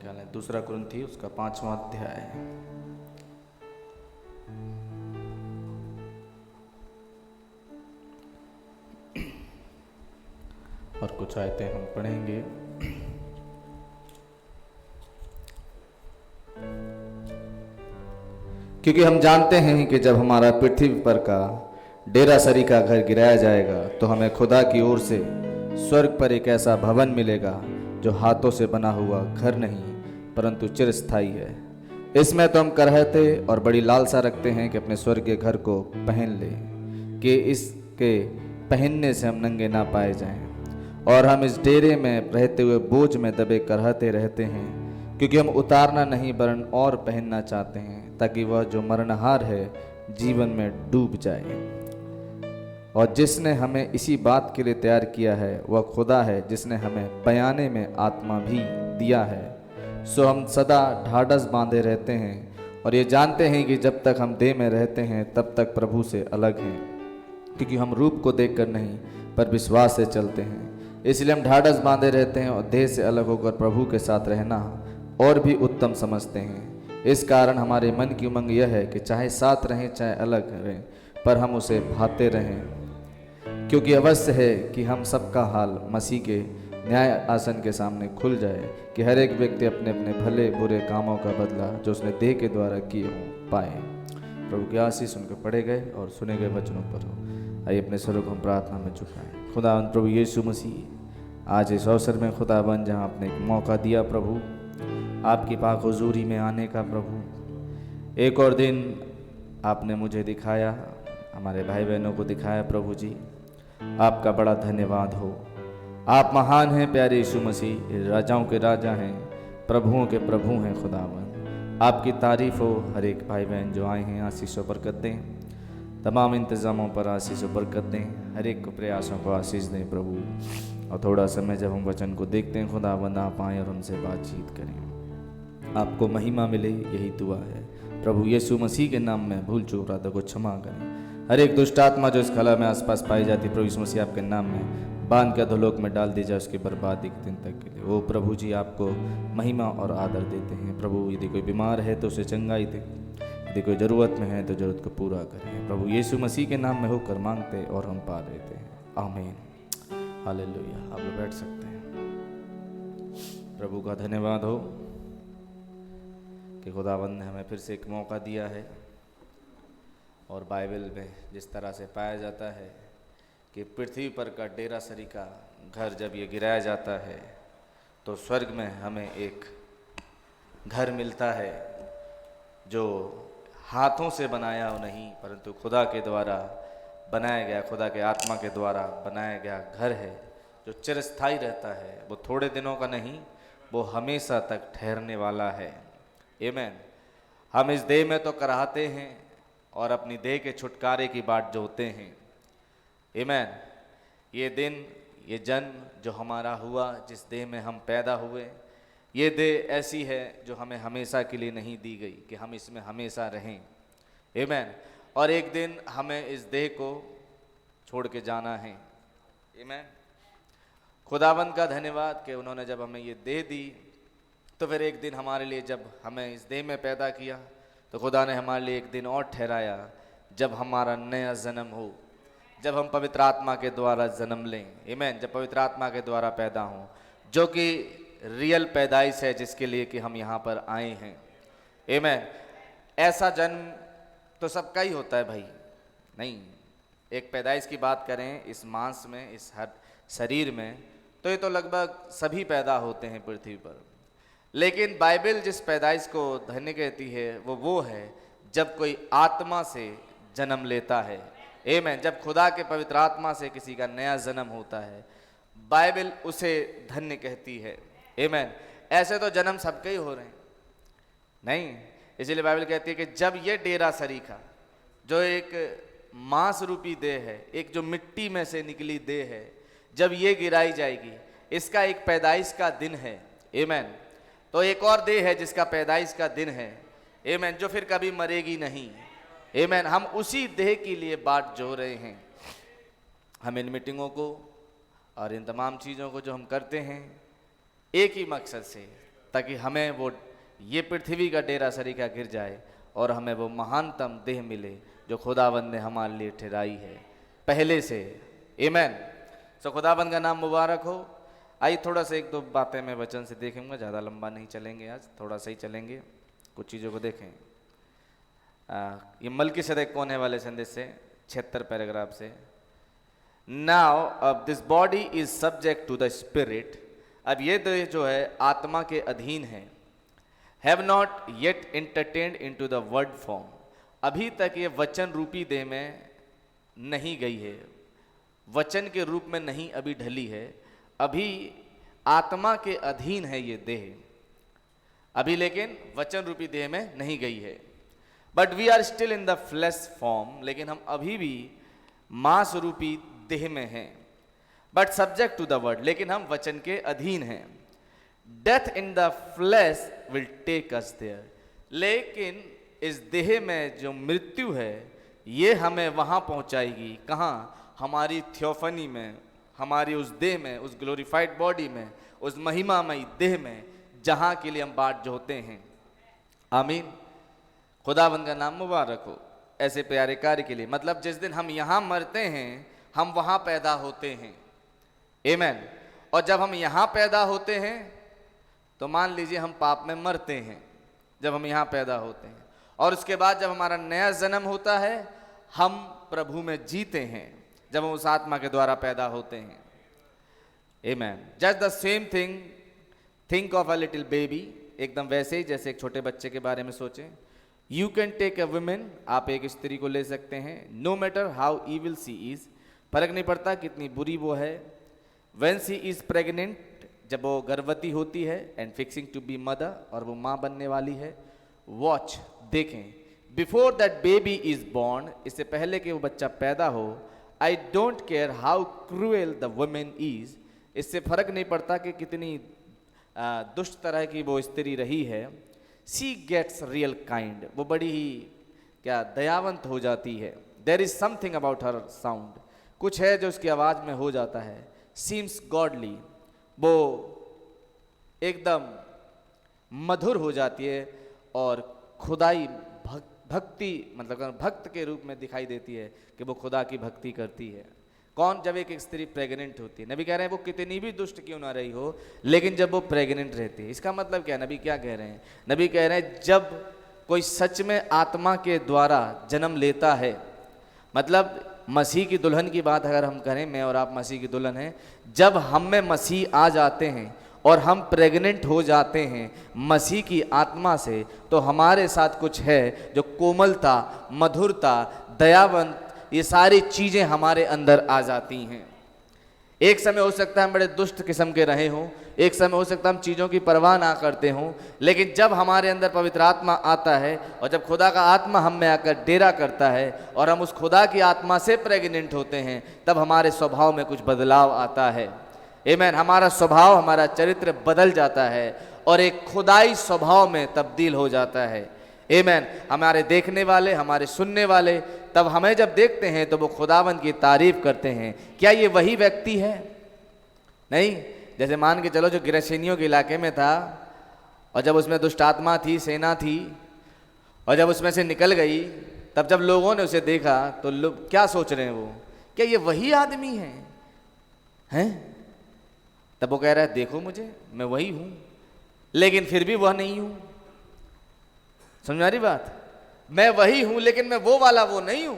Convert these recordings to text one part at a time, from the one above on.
ख्याल है 2 कुरिन्थी उसका 5वां अध्याय। और कुछ आयतें हम पढ़ेंगे। क्योंकि हम जानते हैं कि जब हमारा पृथ्वी पर का डेरा सरी का घर गिराया जाएगा तो हमें खुदा की ओर से स्वर्ग पर एक ऐसा भवन मिलेगा जो हाथों से बना हुआ घर नहीं परंतु चिरस्थायी है। इसमें तो हम करहते और बड़ी लालसा रखते हैं कि अपने स्वर्गीय घर को पहन लें, कि इसके पहनने से हम नंगे ना पाए जाएं। और हम इस डेरे में रहते हुए बोझ में दबे करहते रहते हैं, क्योंकि हम उतारना नहीं वरन और पहनना चाहते हैं, ताकि वह जो मरणहार है जीवन में डूब जाए। और जिसने हमें इसी बात के लिए तैयार किया है वह खुदा है, जिसने हमें बयाने में आत्मा भी दिया है। सो हम सदा ढाढ़स बांधे रहते हैं और ये जानते हैं कि जब तक हम देह में रहते हैं तब तक प्रभु से अलग हैं, क्योंकि हम रूप को देखकर नहीं पर विश्वास से चलते हैं। इसलिए हम ढाढ़स बांधे रहते हैं और देह से अलग होकर प्रभु के साथ रहना और भी उत्तम समझते हैं। इस कारण हमारे मन की उमंग यह है कि चाहे साथ रहें चाहे अलग रहें, पर हम उसे भाते रहें, क्योंकि अवश्य है कि हम सबका हाल मसीह के न्याय आसन के सामने खुल जाए, कि हर एक व्यक्ति अपने अपने भले बुरे कामों का बदला जो उसने देह के द्वारा किए हों पाए। प्रभु की आशीष उनके पढ़े गए और सुने गए वचनों पर हो। आइए अपने स्वरों को हम प्रार्थना में झुकाएं। खुदावंद प्रभु यीशु मसीह, आज इस अवसर में खुदावंद जहाँ आपने एक मौका दिया प्रभु आपकी पाक हुजूरी में आने का, प्रभु एक और दिन आपने मुझे दिखाया, हमारे भाई बहनों को दिखाया। प्रभु जी आपका बड़ा धन्यवाद हो। आप महान हैं प्यारे यीशु मसीह, राजाओं के राजा हैं, प्रभुओं के प्रभु हैं। खुदावंद आपकी तारीफ हो। हर एक भाई बहन जो आए हैं आशीष और बरकत दें, तमाम इंतज़ामों पर आशीष और बरकत दें, हर एक प्रयासों को आशीष दें प्रभु। और थोड़ा समय जब हम वचन को देखते हैं खुदावंद आप आएँ और उनसे बातचीत करें, आपको महिमा मिले, यही दुआ है प्रभु यीशु मसीह के नाम में। भूल चूक रहा था को क्षमा करें। हर एक दुष्ट आत्मा जो इस खला में आसपास पाई जाती प्रभु यीशु मसीह आपके नाम में बांध के अधोलोक में डाल दी जाए, उसकी बर्बादी के दिन तक के लिए। वो प्रभु जी आपको महिमा और आदर देते हैं प्रभु। यदि कोई बीमार है तो उसे चंगाई दें, यदि कोई ज़रूरत में है तो ज़रूरत को पूरा करें। प्रभु यीशु मसीह के नाम में होकर मांगते और हम पा लेते हैं, आमीन, हालेलुया। आप लोग बैठ सकते हैं। प्रभु का धन्यवाद हो कि खुदावंद ने हमें फिर से एक मौका दिया है। और बाइबल में जिस तरह से पाया जाता है कि पृथ्वी पर का डेरा सरी का घर जब ये गिराया जाता है तो स्वर्ग में हमें एक घर मिलता है जो हाथों से बनाया हो नहीं परंतु खुदा के द्वारा बनाया गया, खुदा के आत्मा के द्वारा बनाया गया घर है, जो चिरस्थायी रहता है। वो थोड़े दिनों का नहीं, वो हमेशा तक ठहरने वाला है। आमीन। हम इस देह में तो कराहते हैं और अपनी देह के छुटकारे की बाट जोते हैं। आमीन। ये दिन, ये जन्म जो हमारा हुआ, जिस देह में हम पैदा हुए, ये देह ऐसी है जो हमें हमेशा के लिए नहीं दी गई कि हम इसमें हमेशा रहें। आमीन। और एक दिन हमें इस देह को छोड़ के जाना है। आमीन। खुदावंद का धन्यवाद कि उन्होंने जब हमें ये देह दी तो फिर एक दिन हमारे लिए, जब हमें इस देह में पैदा किया तो खुदा ने हमारे लिए एक दिन और ठहराया जब हमारा नया जन्म हो, जब हम पवित्र आत्मा के द्वारा जन्म लें। आमीन। जब पवित्र आत्मा के द्वारा पैदा हों, जो कि रियल पैदाइश है जिसके लिए कि हम यहाँ पर आए हैं। आमीन। ऐसा जन्म तो सबका ही होता है भाई, नहीं एक पैदाइश की बात करें इस मांस में, इस हर शरीर में, तो ये तो लगभग सभी पैदा होते हैं पृथ्वी पर। लेकिन बाइबल जिस पैदाइश को धन्य कहती है वो है जब कोई आत्मा से जन्म लेता है। आमीन। जब खुदा के पवित्र आत्मा से किसी का नया जन्म होता है, बाइबल उसे धन्य कहती है। आमीन। ऐसे तो जन्म सबके ही हो रहे हैं, नहीं, इसलिए बाइबल कहती है कि जब ये डेरा सरी का जो एक मांस रूपी देह है, एक जो मिट्टी में से निकली देह है, जब ये गिराई जाएगी, इसका एक पैदाइश का दिन है। आमीन। तो एक और देह है जिसका पैदाइश का दिन है। आमीन। जो फिर कभी मरेगी नहीं। आमीन। हम उसी देह के लिए बाट जो रहे हैं। हम इन मीटिंगों को और इन तमाम चीज़ों को जो हम करते हैं एक ही मकसद से, ताकि हमें वो ये पृथ्वी का डेरा सरीखा गिर जाए और हमें वो महानतम देह मिले जो खुदावंद ने हमारे लिए ठहराई है पहले से। आमीन। सो खुदावंद का नाम मुबारक हो। आइए थोड़ा सा एक दो बातें मैं वचन से देखेंगे, ज़्यादा लंबा नहीं चलेंगे, आज थोड़ा सा ही चलेंगे, कुछ चीज़ों को देखें। ये मलकीसदेक को होने वाले संदेश से 76 पैराग्राफ से। नाउ अब this body is subject to the spirit, अब ये देह जो है आत्मा के अधीन है। Have not yet entertained into the word form, अभी तक ये वचन रूपी देह में नहीं गई है, वचन के रूप में नहीं अभी ढली है, अभी आत्मा के अधीन है ये देह, अभी लेकिन वचन रूपी देह में नहीं गई है। But we are still in the flesh form, लेकिन हम अभी भी मांस रूपी देह में हैं। But subject to the word, लेकिन हम वचन के अधीन हैं। Death in the flesh will take us there, लेकिन इस देह में जो मृत्यु है ये हमें वहां पहुंचाएगी। कहाँ? हमारी थियोफनी में, हमारी उस देह में, उस ग्लोरीफाइड बॉडी में, उस महिमामयी देह में जहां के लिए हम बाट जोहते हैं। आमीन। खुदावंद का नाम मुबारक हो ऐसे प्यारे कार्य के लिए। मतलब जिस दिन हम यहाँ मरते हैं हम वहाँ पैदा होते हैं। आमीन। और जब हम यहाँ पैदा होते हैं तो मान लीजिए हम पाप में मरते हैं जब हम यहाँ पैदा होते हैं, और उसके बाद जब हमारा नया जन्म होता है हम प्रभु में जीते हैं जब हम उस आत्मा के द्वारा पैदा होते हैं। आमीन। Just the same thing, think of a little baby, एकदम वैसे ही जैसे एक छोटे बच्चे के बारे में सोचें। You can take a women, आप एक स्त्री को ले सकते हैं। No matter how evil she is, फर्क नहीं पड़ता कितनी बुरी वो है। व्हेन सी इज प्रेग्नेंट, जब वो गर्भवती होती है, and fixing to be mother, और वो माँ बनने वाली है। वॉच, देखें, before that baby is born, इससे पहले कि वो बच्चा पैदा हो। I don't care how cruel the women is, इससे फर्क नहीं पड़ता कि कितनी दुष्ट तरह की वो स्त्री रही है। सी गेट्स रियल काइंड, वो बड़ी ही क्या दयावंत हो जाती है। There is something about her sound, कुछ है जो उसकी आवाज में हो जाता है। सीम्स गॉडली, वो एकदम मधुर हो जाती है और खुदाई भक्ति, मतलब भक्त के रूप में दिखाई देती है कि वो खुदा की भक्ति करती है। कौन? जब एक स्त्री प्रेग्नेंट होती है। नबी कह रहे हैं वो कितनी भी दुष्ट क्यों ना रही हो, लेकिन जब वो प्रेग्नेंट रहती है। इसका मतलब क्या? नबी क्या कह रहे हैं? नबी कह रहे हैं जब कोई सच में आत्मा के द्वारा जन्म लेता है, मतलब मसीह की दुल्हन की बात अगर हम करें, मैं और आप मसीह की दुल्हन हैं, जब हम में मसीह आ जाते हैं और हम प्रेग्नेंट हो जाते हैं मसीह की आत्मा से, तो हमारे साथ कुछ है जो कोमलता, मधुरता, दयावंत, ये सारी चीज़ें हमारे अंदर आ जाती हैं। एक समय हो सकता है हम बड़े दुष्ट किस्म के रहे हों, एक समय हो सकता है हम चीज़ों की परवाह ना करते हों, लेकिन जब हमारे अंदर पवित्र आत्मा आता है और जब खुदा का आत्मा हम में आकर डेरा करता है और हम उस खुदा की आत्मा से प्रेग्नेंट होते हैं, तब हमारे स्वभाव में कुछ बदलाव आता है। आमीन। हमारा स्वभाव, हमारा चरित्र बदल जाता है और एक खुदाई स्वभाव में तब्दील हो जाता है। आमीन। हमारे देखने वाले, हमारे सुनने वाले, तब हमें जब देखते हैं तो वो खुदावंद की तारीफ करते हैं। क्या ये वही व्यक्ति है? नहीं। जैसे मान के चलो जो गिरसेनियों के इलाके में था और जब उसमें दुष्ट आत्मा थी, सेना थी, और जब उसमें से निकल गई, तब जब लोगों ने उसे देखा तो लोग क्या सोच रहे हैं? वो क्या ये वही आदमी है? हैं? तब वो कह रहा है देखो मुझे, मैं वही हूं, लेकिन फिर भी वह नहीं हूं। समझ आ रही बात? मैं वही हूं लेकिन मैं वो वाला वो नहीं हूं।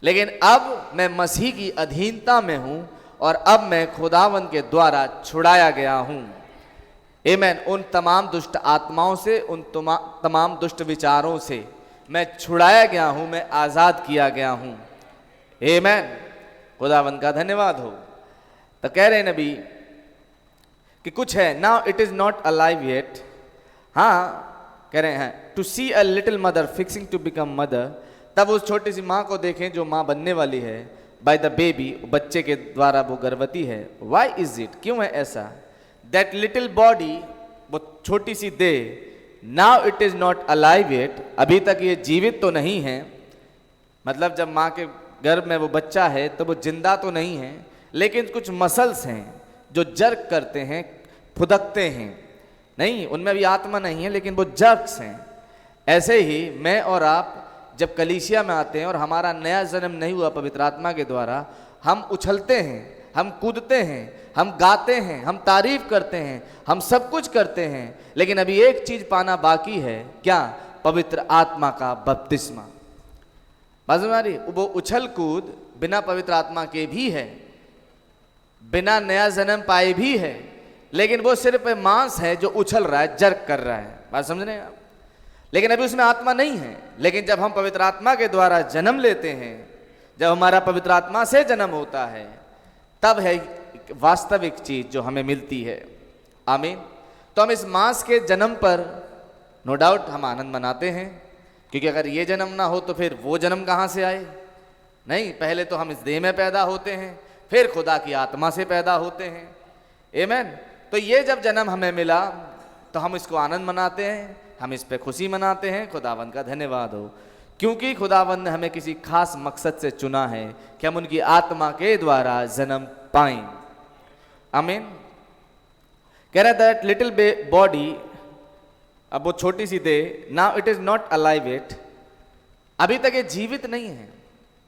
लेकिन अब मैं मसीह की अधीनता में हूं और अब मैं खुदावंद के द्वारा छुड़ाया गया हूं। आमीन। उन तमाम दुष्ट आत्माओं से, उन तमाम दुष्ट विचारों से मैं छुड़ाया गया हूं, मैं आजाद किया गया हूं। आमीन। खुदावंद का धन्यवाद हो। तो कह रहे नबी कि कुछ है। Now it is not alive yet, हाँ कह रहे हैं to see a little mother fixing to become mother, तब उस छोटी सी माँ को देखें जो माँ बनने वाली है। बाय द बेबी, बच्चे के द्वारा वो गर्भवती है। वाई इज इट, क्यों है ऐसा? दैट लिटिल बॉडी, वो छोटी सी देह, now it is not alive yet, अभी तक ये जीवित तो नहीं है। मतलब जब माँ के गर्भ में वो बच्चा है तो वो जिंदा तो नहीं है, लेकिन कुछ मसल्स हैं जो जर्क करते हैं, फुदकते हैं। नहीं, उनमें अभी आत्मा नहीं है, लेकिन वो जर्क्स हैं। ऐसे ही मैं और आप जब कलीसिया में आते हैं और हमारा नया जन्म नहीं हुआ पवित्र आत्मा के द्वारा, हम उछलते हैं, हम कूदते हैं, हम गाते हैं, हम तारीफ करते हैं, हम सब कुछ करते हैं, लेकिन अभी एक चीज पाना बाकी है। क्या? पवित्र आत्मा का बपतिस्मा। बात समझ आ रही? वो उछल कूद बिना पवित्र आत्मा के भी है, बिना नया जन्म पाए भी है, लेकिन वो सिर्फ मांस है जो उछल रहा है, जर्क कर रहा है। बात समझ रहे हैं आप? लेकिन अभी उसमें आत्मा नहीं है। लेकिन जब हम पवित्र आत्मा के द्वारा जन्म लेते हैं, जब हमारा पवित्र आत्मा से जन्म होता है, तब है वास्तविक चीज जो हमें मिलती है। आमीन। तो हम इस मांस के जन्म पर नो डाउट हम आनंद मनाते हैं, क्योंकि अगर ये जन्म ना हो तो फिर वो जन्म कहां से आए? नहीं, पहले तो हम इस देह में पैदा होते हैं, फिर खुदा की आत्मा से पैदा होते हैं। आमीन। तो ये जब जन्म हमें मिला तो हम इसको आनंद मनाते हैं, हम इस पे खुशी मनाते हैं। खुदावंद का धन्यवाद हो, क्योंकि खुदावंद ने हमें किसी खास मकसद से चुना है कि हम उनकी आत्मा के द्वारा जन्म पाएं। आमीन। कह रहा दैट लिटिल बॉडी, अब वो छोटी सी देह, now it is not alive it, अभी तक ये जीवित नहीं है,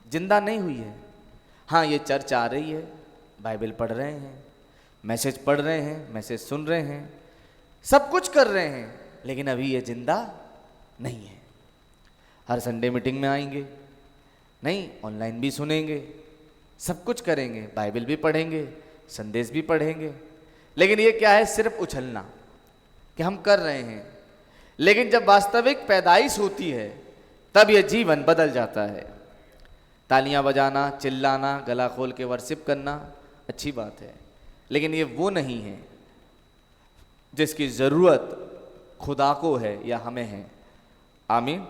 जिंदा नहीं हुई है। हाँ, ये चर्च आ रही है, बाइबल पढ़ रहे हैं, मैसेज पढ़ रहे हैं, मैसेज सुन रहे हैं, सब कुछ कर रहे हैं, लेकिन अभी ये जिंदा नहीं है। हर संडे मीटिंग में आएंगे, नहीं ऑनलाइन भी सुनेंगे, सब कुछ करेंगे, बाइबल भी पढ़ेंगे, संदेश भी पढ़ेंगे, लेकिन ये क्या है? सिर्फ उछलना कि हम कर रहे हैं। लेकिन जब वास्तविक पैदाइश होती है तब यह जीवन बदल जाता है। तालियां बजाना, चिल्लाना, गला खोल के वर्शिप करना अच्छी बात है, लेकिन ये वो नहीं है जिसकी जरूरत खुदा को है या हमें है। आमीन।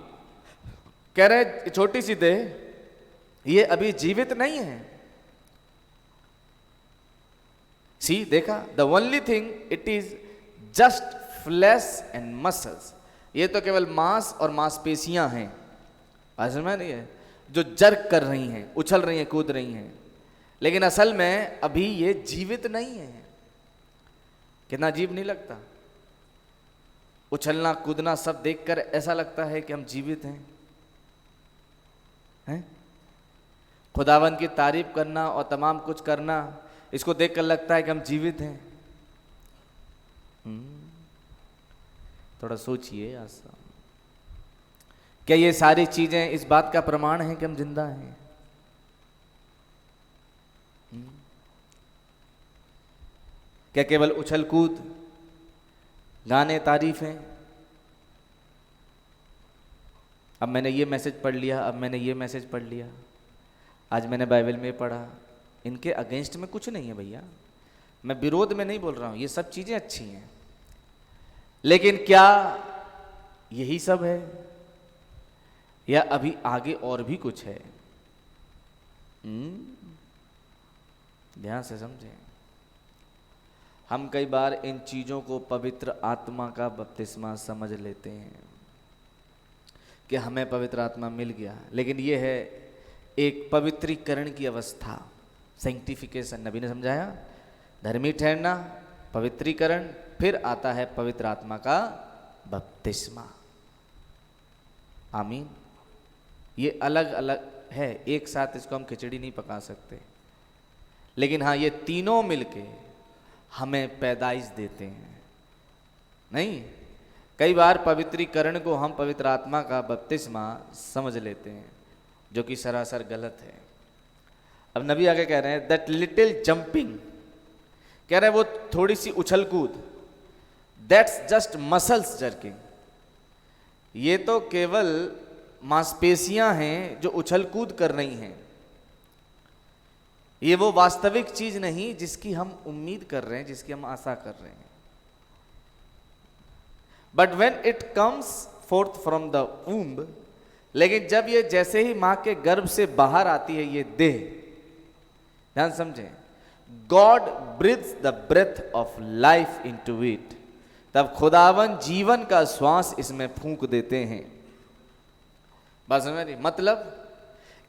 कह रहे छोटी सी देह ये अभी जीवित नहीं है। सी, देखा, the only thing it is just flash and muscles, ये तो केवल मांस और मांसपेशियां हैं, समझ में नहीं है, जो जर्क कर रही हैं, उछल रही हैं, कूद रही हैं, लेकिन असल में अभी ये जीवित नहीं है। कितना अजीब नहीं लगता? उछलना कूदना सब देखकर ऐसा लगता है कि हम जीवित हैं, हैं? खुदावन की तारीफ करना और तमाम कुछ करना, इसको देखकर लगता है कि हम जीवित हैं। थोड़ा सोचिए आसान, क्या ये सारी चीजें इस बात का प्रमाण है कि हम जिंदा हैं? क्या केवल उछल कूद, गाने, तारीफें, अब मैंने ये मैसेज पढ़ लिया, अब मैंने ये मैसेज पढ़ लिया, आज मैंने बाइबल में पढ़ा, इनके अगेंस्ट में कुछ नहीं है भैया, मैं विरोध में नहीं बोल रहा हूं, ये सब चीजें अच्छी हैं, लेकिन क्या यही सब है या अभी आगे और भी कुछ है? ध्यान से समझें। हम कई बार इन चीजों को पवित्र आत्मा का बपतिस्मा समझ लेते हैं कि हमें पवित्र आत्मा मिल गया, लेकिन यह है एक पवित्रीकरण की अवस्था, सैंक्टिफिकेशन। नबी ने समझाया, धर्मी ठहरना, पवित्रीकरण, फिर आता है पवित्र आत्मा का बपतिस्मा। आमीन। ये अलग अलग है, एक साथ इसको हम खिचड़ी नहीं पका सकते, लेकिन हाँ, ये तीनों मिलके हमें पैदाइश देते हैं। नहीं, कई बार पवित्रीकरण को हम पवित्र आत्मा का बपतिस्मा समझ लेते हैं, जो कि सरासर गलत है। अब नबी आगे कह रहे हैं दैट लिटिल जंपिंग, कह रहे हैं वो थोड़ी सी उछल कूद, दैट्स जस्ट मसल्स जर्किंग, ये तो केवल मांसपेशियां हैं जो उछल कूद कर रही हैं, ये वो वास्तविक चीज नहीं जिसकी हम उम्मीद कर रहे हैं, जिसकी हम आशा कर रहे हैं। But when it comes fourth from the womb, लेकिन जब ये जैसे ही मां के गर्भ से बाहर आती है ये देह, ध्यान समझें, God breathes the breath of life into it, तब खुदावन जीवन का श्वास इसमें फूंक देते हैं। बात समझ रही? मतलब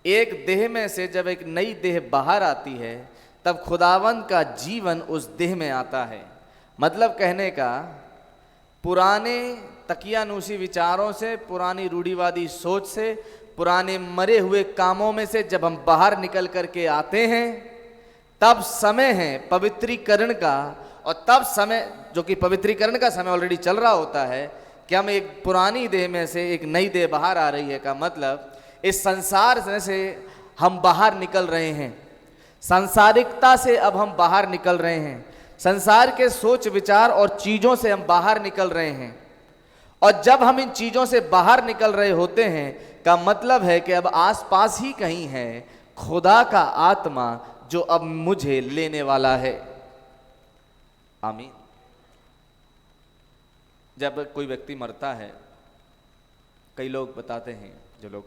एक देह में से जब एक नई देह बाहर आती है तब खुदावन का जीवन उस देह में आता है। मतलब कहने का पुराने तकियानूसी विचारों से, पुरानी रूढ़िवादी सोच से, पुराने मरे हुए कामों में से जब हम बाहर निकल करके आते हैं, तब समय है पवित्रीकरण का। और तब समय, जो कि पवित्रीकरण का समय ऑलरेडी चल रहा होता है, कि हम एक पुरानी देह में से एक नई देह बाहर आ रही है, का मतलब इस संसार से हम बाहर निकल रहे हैं, सांसारिकता से अब हम बाहर निकल रहे हैं, संसार के सोच विचार और चीजों से हम बाहर निकल रहे हैं। और जब हम इन चीजों से बाहर निकल रहे होते हैं, का मतलब है कि अब आसपास ही कहीं है खुदा का आत्मा जो अब मुझे लेने वाला है। आमीन। जब कोई व्यक्ति मरता है, कई लोग बताते हैं, जो लोग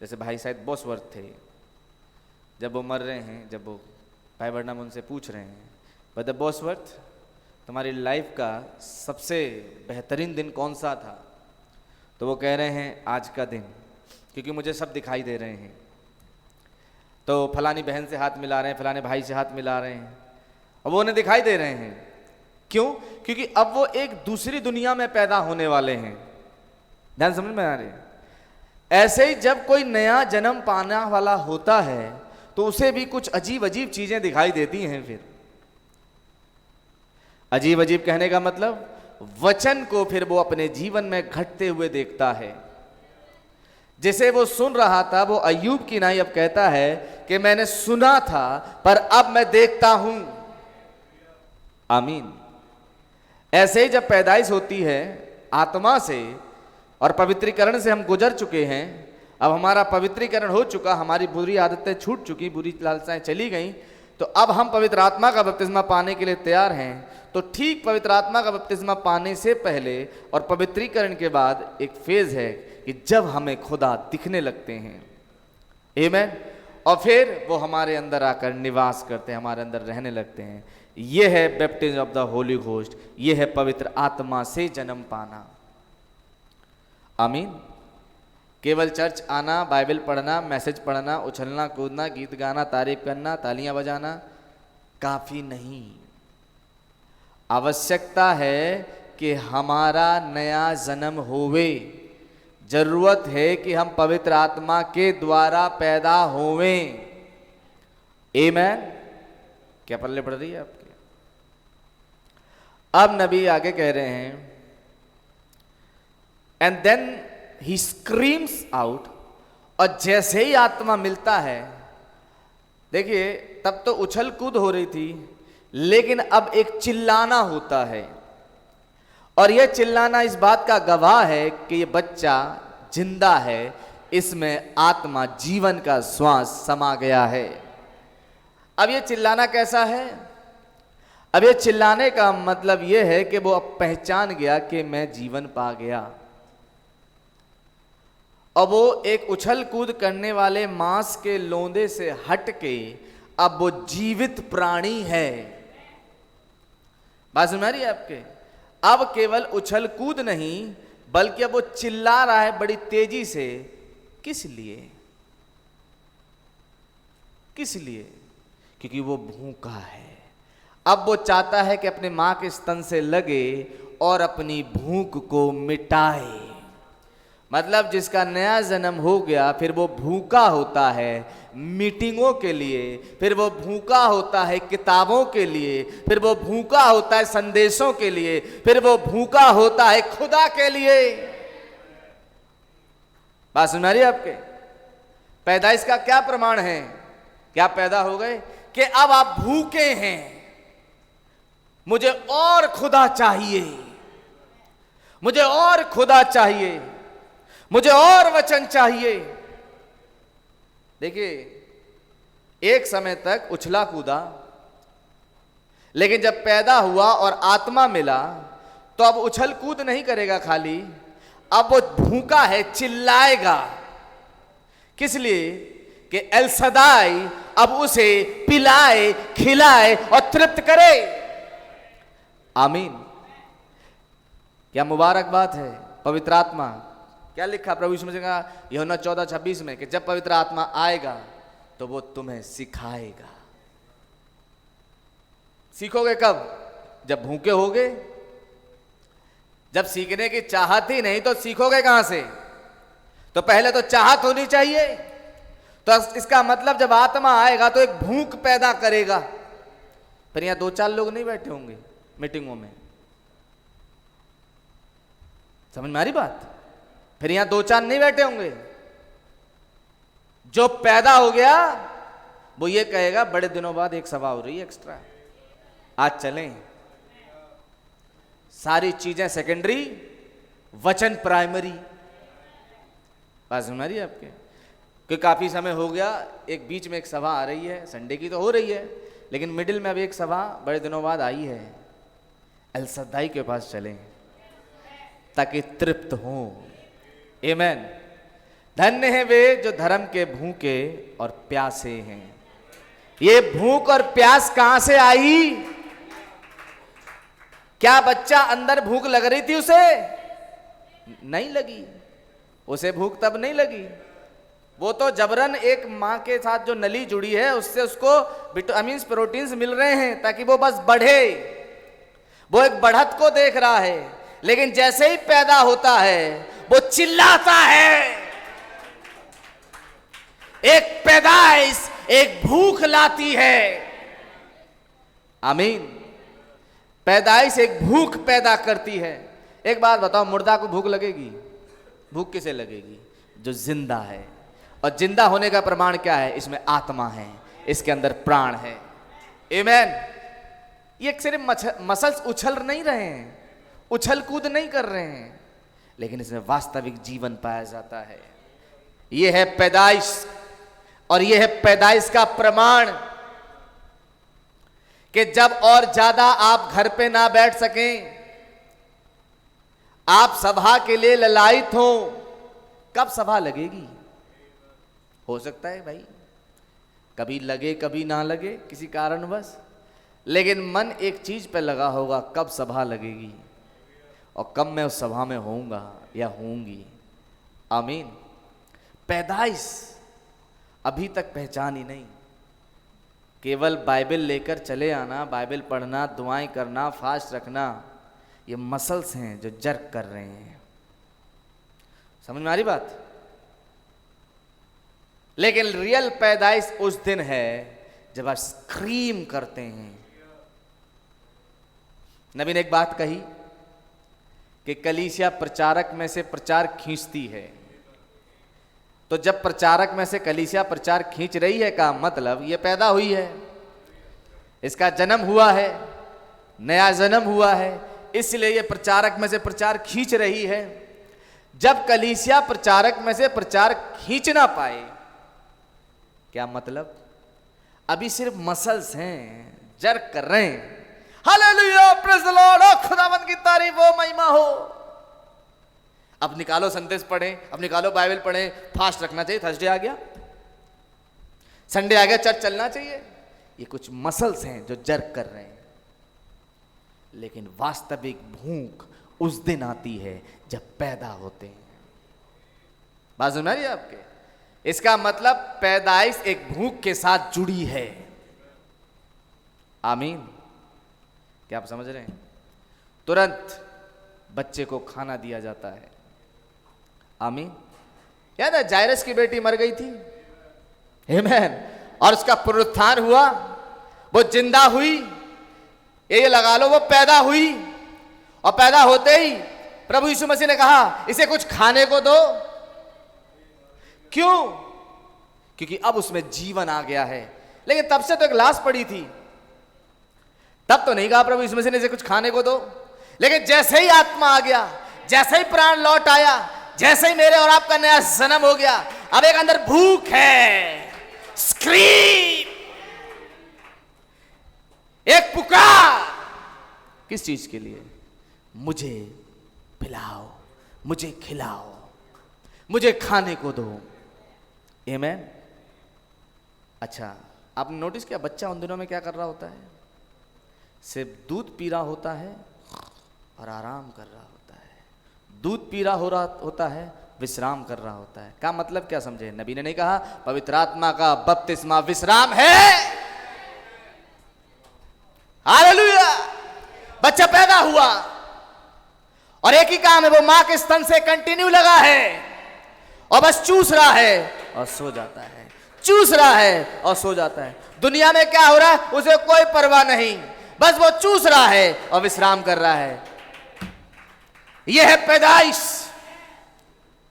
जैसे भाई शायद बॉसवर्थ थे, जब वो मर रहे हैं, जब वो भाई वर्नम उनसे पूछ रहे हैं, ब्रदर बॉसवर्थ तुम्हारी लाइफ का सबसे बेहतरीन दिन कौन सा था? तो वो कह रहे हैं आज का दिन, क्योंकि मुझे सब दिखाई दे रहे हैं। तो फलानी बहन से हाथ मिला रहे हैं, फलाने भाई से हाथ मिला रहे हैं, और वो उन्हें दिखाई दे रहे हैं। क्यों? क्योंकि अब वो एक दूसरी दुनिया में पैदा होने वाले हैं। ध्यान समझ में आ रही है? ऐसे ही जब कोई नया जन्म पाने वाला होता है, तो उसे भी कुछ अजीब अजीब चीजें दिखाई देती हैं। फिर अजीब अजीब कहने का मतलब वचन को फिर वो अपने जीवन में घटते हुए देखता है। जिसे वो सुन रहा था, वो अय्यूब की नाई अब कहता है कि मैंने सुना था पर अब मैं देखता हूं। आमीन। ऐसे ही जब पैदाइश होती है आत्मा से और पवित्रीकरण से हम गुजर चुके हैं, अब हमारा पवित्रीकरण हो चुका, हमारी बुरी आदतें छूट चुकी, बुरी लालसाएं चली गई, तो अब हम पवित्र आत्मा का बपतिस्मा पाने के लिए तैयार हैं। तो ठीक पवित्र आत्मा का बपतिस्मा पाने से पहले और पवित्रीकरण के बाद एक फेज है कि जब हमें खुदा दिखने लगते हैं। आमीन। और फिर वो हमारे अंदर आकर निवास करते हैं, हमारे अंदर रहने लगते हैं। ये है baptism of the Holi ghost, ये है पवित्र आत्मा से जन्म पाना। आमीन। केवल चर्च आना, बाइबल पढ़ना, मैसेज पढ़ना, उछलना कूदना, गीत गाना, तारीफ करना, तालियां बजाना काफी नहीं। आवश्यकता है कि हमारा नया जन्म होवे। जरूरत है कि हम पवित्र आत्मा के द्वारा पैदा होवें। आमीन। क्या पल्ले पड़ रही है आपके? अब नबी आगे कह रहे हैं, and then he screams out. और जैसे ही आत्मा मिलता है, देखिए तब तो उछल कूद हो रही थी, लेकिन अब एक चिल्लाना होता है। और यह चिल्लाना इस बात का गवाह है कि यह बच्चा जिंदा है, इसमें आत्मा जीवन का श्वास समा गया है। अब यह चिल्लाना कैसा है? अब यह चिल्लाने का मतलब यह है कि वो अब पहचान गया कि मैं जीवन पा गया। अब वो एक उछल कूद करने वाले मांस के लोंदे से हट के अब वो जीवित प्राणी है। बात सुन रही है आपके? अब केवल उछल कूद नहीं, बल्कि अब वो चिल्ला रहा है बड़ी तेजी से। किस लिए? किस लिए? क्योंकि वो भूखा है। अब वो चाहता है कि अपने मां के स्तन से लगे और अपनी भूख को मिटाए। मतलब जिसका नया जन्म हो गया, फिर वो भूखा होता है मीटिंगों के लिए, फिर वो भूखा होता है किताबों के लिए, फिर वो भूखा होता है संदेशों के लिए, फिर वो भूखा होता है खुदा के लिए। बात सुन रही है आपके? पैदाइश का क्या प्रमाण है? क्या पैदा हो गए कि अब आप भूखे हैं, मुझे और खुदा चाहिए, मुझे और खुदा चाहिए, मुझे और वचन चाहिए। देखिए एक समय तक उछला कूदा, लेकिन जब पैदा हुआ और आत्मा मिला तो अब उछल कूद नहीं करेगा खाली, अब वो भूखा है, चिल्लाएगा। किस लिए? कि एल सदाई अब उसे पिलाए, खिलाए और तृप्त करे। आमीन। क्या मुबारक बात है। पवित्र आत्मा, क्या लिखा प्रभु यीशु मसीह का यूहन्ना 14:26 में कि जब पवित्र आत्मा आएगा तो वो तुम्हें सिखाएगा। सीखोगे कब? जब भूखे होगे, जब सीखने की चाहत ही नहीं तो सीखोगे कहां से? तो पहले तो चाहत होनी चाहिए। तो इसका मतलब जब आत्मा आएगा तो एक भूख पैदा करेगा। फिर यहां 2-4 लोग नहीं बैठे होंगे मीटिंगों में, समझ में आ रही बात? फिर यहां 2-4 नहीं बैठे होंगे। जो पैदा हो गया वो ये कहेगा बड़े दिनों बाद एक सभा हो रही है एक्स्ट्रा, आज चलें। सारी चीजें सेकेंडरी, वचन प्राइमरी। बात समझ रही है आपके? कि काफी समय हो गया, एक बीच में एक सभा आ रही है, संडे की तो हो रही है, लेकिन मिडिल में अब एक सभा बड़े दिनों बाद आई है। एल सद्दाई के पास चलें ताकि तृप्त हो। आमीन। धन्य है वे जो धर्म के भूखे और प्यासे हैं। ये भूख और प्यास कहां से आई? क्या बच्चा अंदर भूख लग रही थी उसे? नहीं लगी। उसे भूख तब नहीं लगी, वो तो जबरन एक मां के साथ जो नली जुड़ी है उससे उसको विटामिन्स प्रोटीन्स मिल रहे हैं ताकि वो बस बढ़े। वो एक बढ़त को देख रहा है, लेकिन जैसे ही पैदा होता है वो चिल्लाता है। एक पैदाइश एक भूख लाती है। आमीन। पैदाइश एक भूख पैदा करती है। एक बात बताओ, मुर्दा को भूख लगेगी? भूख किसे लगेगी? जो जिंदा है। और जिंदा होने का प्रमाण क्या है? इसमें आत्मा है, इसके अंदर प्राण है। आमीन। ये सिर्फ मसल्स उछल नहीं रहे हैं, उछल कूद नहीं कर रहे हैं, लेकिन इसमें वास्तविक जीवन पाया जाता है। यह है पैदाइश, और यह है पैदाइश का प्रमाण कि जब और ज्यादा आप घर पे ना बैठ सकें, आप सभा के लिए ललायित हो, कब सभा लगेगी? हो सकता है भाई कभी लगे कभी ना लगे किसी कारणवश, लेकिन मन एक चीज पे लगा होगा, कब सभा लगेगी और कब मैं उस सभा में होऊंगा या होऊंगी। आमीन। पैदाइश अभी तक पहचानी नहीं। केवल बाइबल लेकर चले आना, बाइबल पढ़ना, दुआएं करना, फास्ट रखना, ये मसल्स हैं जो जर्क कर रहे हैं। समझ में आ रही बात? लेकिन रियल पैदाइश उस दिन है जब आप स्क्रीम करते हैं। नबी ने एक बात कही कि कलीसिया प्रचारक में से प्रचार खींचती है। तो जब प्रचारक में से कलीसिया प्रचार खींच रही है का मतलब ये पैदा हुई है, इसका जन्म हुआ है, नया जन्म हुआ है, इसलिए ये प्रचारक में से प्रचार खींच रही है। जब कलीसिया प्रचारक में से प्रचार खींच ना पाए, क्या मतलब? अभी सिर्फ मसल्स हैं, जर्क कर रहे हैं। हालेलुया, प्रेज़ द लॉर्ड, खुदावंद की तारीफ हो, महिमा हो। अब निकालो संदेश पढ़ें, अब निकालो बाइबल पढ़ें, फास्ट रखना चाहिए, थर्सडे आ गया, संडे आ गया, चर्च चलना चाहिए। ये कुछ मसल्स हैं जो जर्क कर रहे हैं। लेकिन वास्तविक भूख उस दिन आती है जब पैदा होते हैं। बात समझ रही है आपके? इसका मतलब पैदाइश एक भूख के साथ जुड़ी है। आमीन। क्या आप समझ रहे हैं? तुरंत बच्चे को खाना दिया जाता है। आमीन। याद है जायरस की बेटी मर गई थी, आमीन, और उसका पुनरुत्थान हुआ, वो जिंदा हुई, ये लगा लो वो पैदा हुई, और पैदा होते ही प्रभु यीशु मसीह ने कहा इसे कुछ खाने को दो। क्यों? क्योंकि अब उसमें जीवन आ गया है। लेकिन तब से तो एक लाश पड़ी थी, तब तो नहीं कहा प्रभु यीशु मसीह ने इसे कुछ खाने को दो। लेकिन जैसे ही आत्मा आ गया, जैसे ही प्राण लौट आया, जैसे ही मेरे और आपका नया जन्म हो गया, अब एक अंदर भूख है, स्क्रीम, एक पुकार। किस चीज के लिए? मुझे पिलाओ, मुझे खिलाओ, मुझे खाने को दो। आमीन। अच्छा, आपने नोटिस किया बच्चा उन दिनों में क्या कर रहा होता है? सिर्फ दूध पी रहा होता है और आराम कर रहा होता है। दूध पी रहा होता है, विश्राम कर रहा होता है। का मतलब क्या समझे? नबी ने नहीं कहा पवित्र आत्मा का बपतिस्मा विश्राम है? हालेलुया। बच्चा पैदा हुआ और एक ही काम है, वो मां के स्तन से कंटिन्यू लगा है और बस चूस रहा है और सो जाता है, चूस रहा है और सो जाता है। दुनिया में क्या हो रहा है उसे कोई परवाह नहीं, बस वो चूस रहा है और विश्राम कर रहा है। यह है पैदाइश।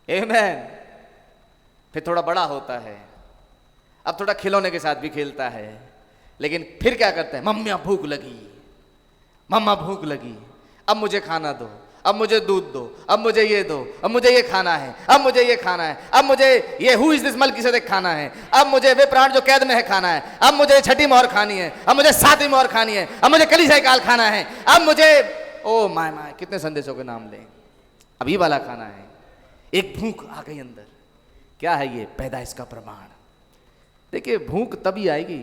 आमीन। फिर थोड़ा बड़ा होता है, अब थोड़ा खिलौने के साथ भी खेलता है, लेकिन फिर क्या करता है, मम्मा भूख लगी, मम्मा भूख लगी, अब मुझे खाना दो, अब मुझे दूध दो, अब मुझे ये दो, अब मुझे ये खाना है, अब मुझे ये खाना है, अब मुझे ये हु इज दिस मल्कीसेदेक खाना है, अब मुझे वे प्राण जो कैद में है खाना है, अब मुझे छठी मोहर खानी है, अब मुझे सातवीं मोहर खानी है, अब मुझे कलीसिया काल खाना है, अब मुझे ओ माय माय कितने संदेशों के नाम लें, अब ये वाला खाना है। एक भूख आ गई अंदर। क्या है ये? पैदाइश का प्रमाण। देखिए भूख तभी आएगी,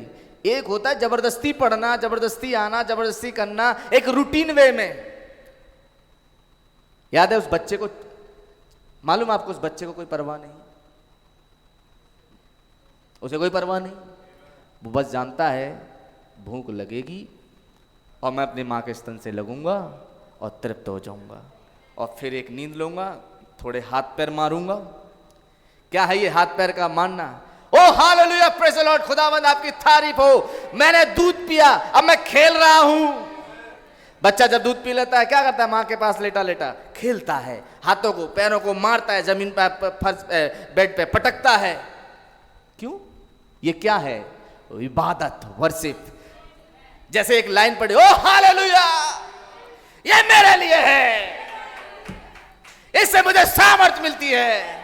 एक होता है जबरदस्ती पढ़ना, जबरदस्ती आना, जबरदस्ती करना, एक रूटीन वे में। याद है उस बच्चे को, मालूम आपको उस बच्चे को कोई परवाह नहीं, उसे कोई परवाह नहीं, वो बस जानता है भूख लगेगी और मैं अपनी मां के स्तन से लगूंगा और तृप्त हो जाऊंगा और फिर एक नींद लूंगा, थोड़े हाथ पैर मारूंगा। क्या है ये हाथ पैर का मारना? ओ हालेलुया, प्रेज़ द लॉर्ड, खुदावंद आपकी तारीफ हो, मैंने दूध पिया, अब मैं खेल रहा हूं। बच्चा जब दूध पी लेता है क्या करता है? मां के पास लेटा लेटा खेलता है, हाथों को पैरों को मारता है, जमीन पर फर्श बेड पे पटकता है। क्यों? ये क्या है? इबादत, वर्शिप। जैसे एक लाइन पढ़ी, ओ हालेलुया, ये मेरे लिए है, इससे मुझे सामर्थ्य मिलती है,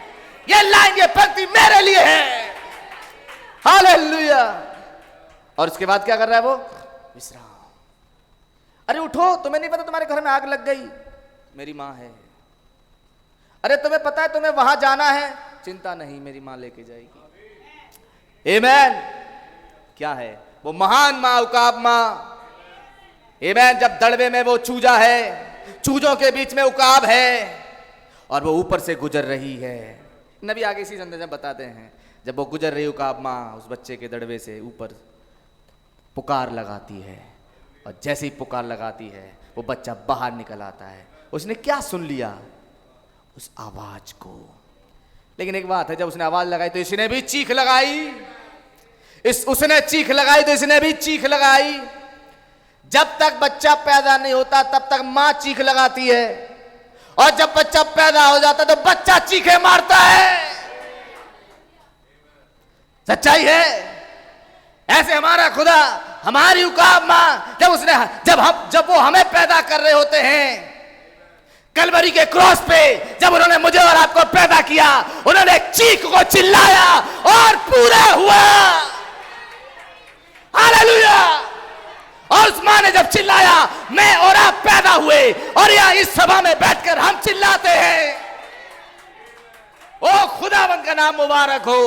ये लाइन, ये पंक्ति मेरे लिए है। हालेलुया। और उसके बाद क्या कर रहा है वो? विश्राम। अरे उठो, तुम्हें नहीं पता तुम्हारे घर में आग लग गई? मेरी मां है। अरे तुम्हें पता है तुम्हें वहां जाना है? चिंता नहीं, मेरी मां लेके जाएगी। आमीन। क्या है वो? महान मां, उकाब मां। आमीन। जब दड़बे में वो चूजा है, चूजों के बीच में उकाब है और वो ऊपर से गुजर रही है। नबी आगे इसी संदेश में बताते हैं, जब वो गुजर रही उकाब मां उस बच्चे के दड़बे से ऊपर, पुकार लगाती है और जैसे ही पुकार लगाती है वो बच्चा बाहर निकल आता है। उसने क्या सुन लिया? उस आवाज को। लेकिन एक बात है, जब उसने आवाज लगाई तो इसने भी चीख लगाई, उसने चीख लगाई तो इसने भी चीख लगाई। जब तक बच्चा पैदा नहीं होता तब तक मां चीख लगाती है, और जब बच्चा पैदा हो जाता तो बच्चा चीखे मारता है। सच्चाई है। ऐसे हमारा खुदा, हमारी उकाब मां, जब वो हमें पैदा कर रहे होते हैं, कलवरी के क्रॉस पे जब उन्होंने मुझे और आपको पैदा किया, उन्होंने एक चीख को चिल्लाया और पूरा हुआ। हालेलुया। और उस मां ने जब चिल्लाया, मैं और आप पैदा हुए, और यहां इस सभा में बैठकर हम चिल्लाते हैं। ओ खुदावंद का नाम मुबारक हो।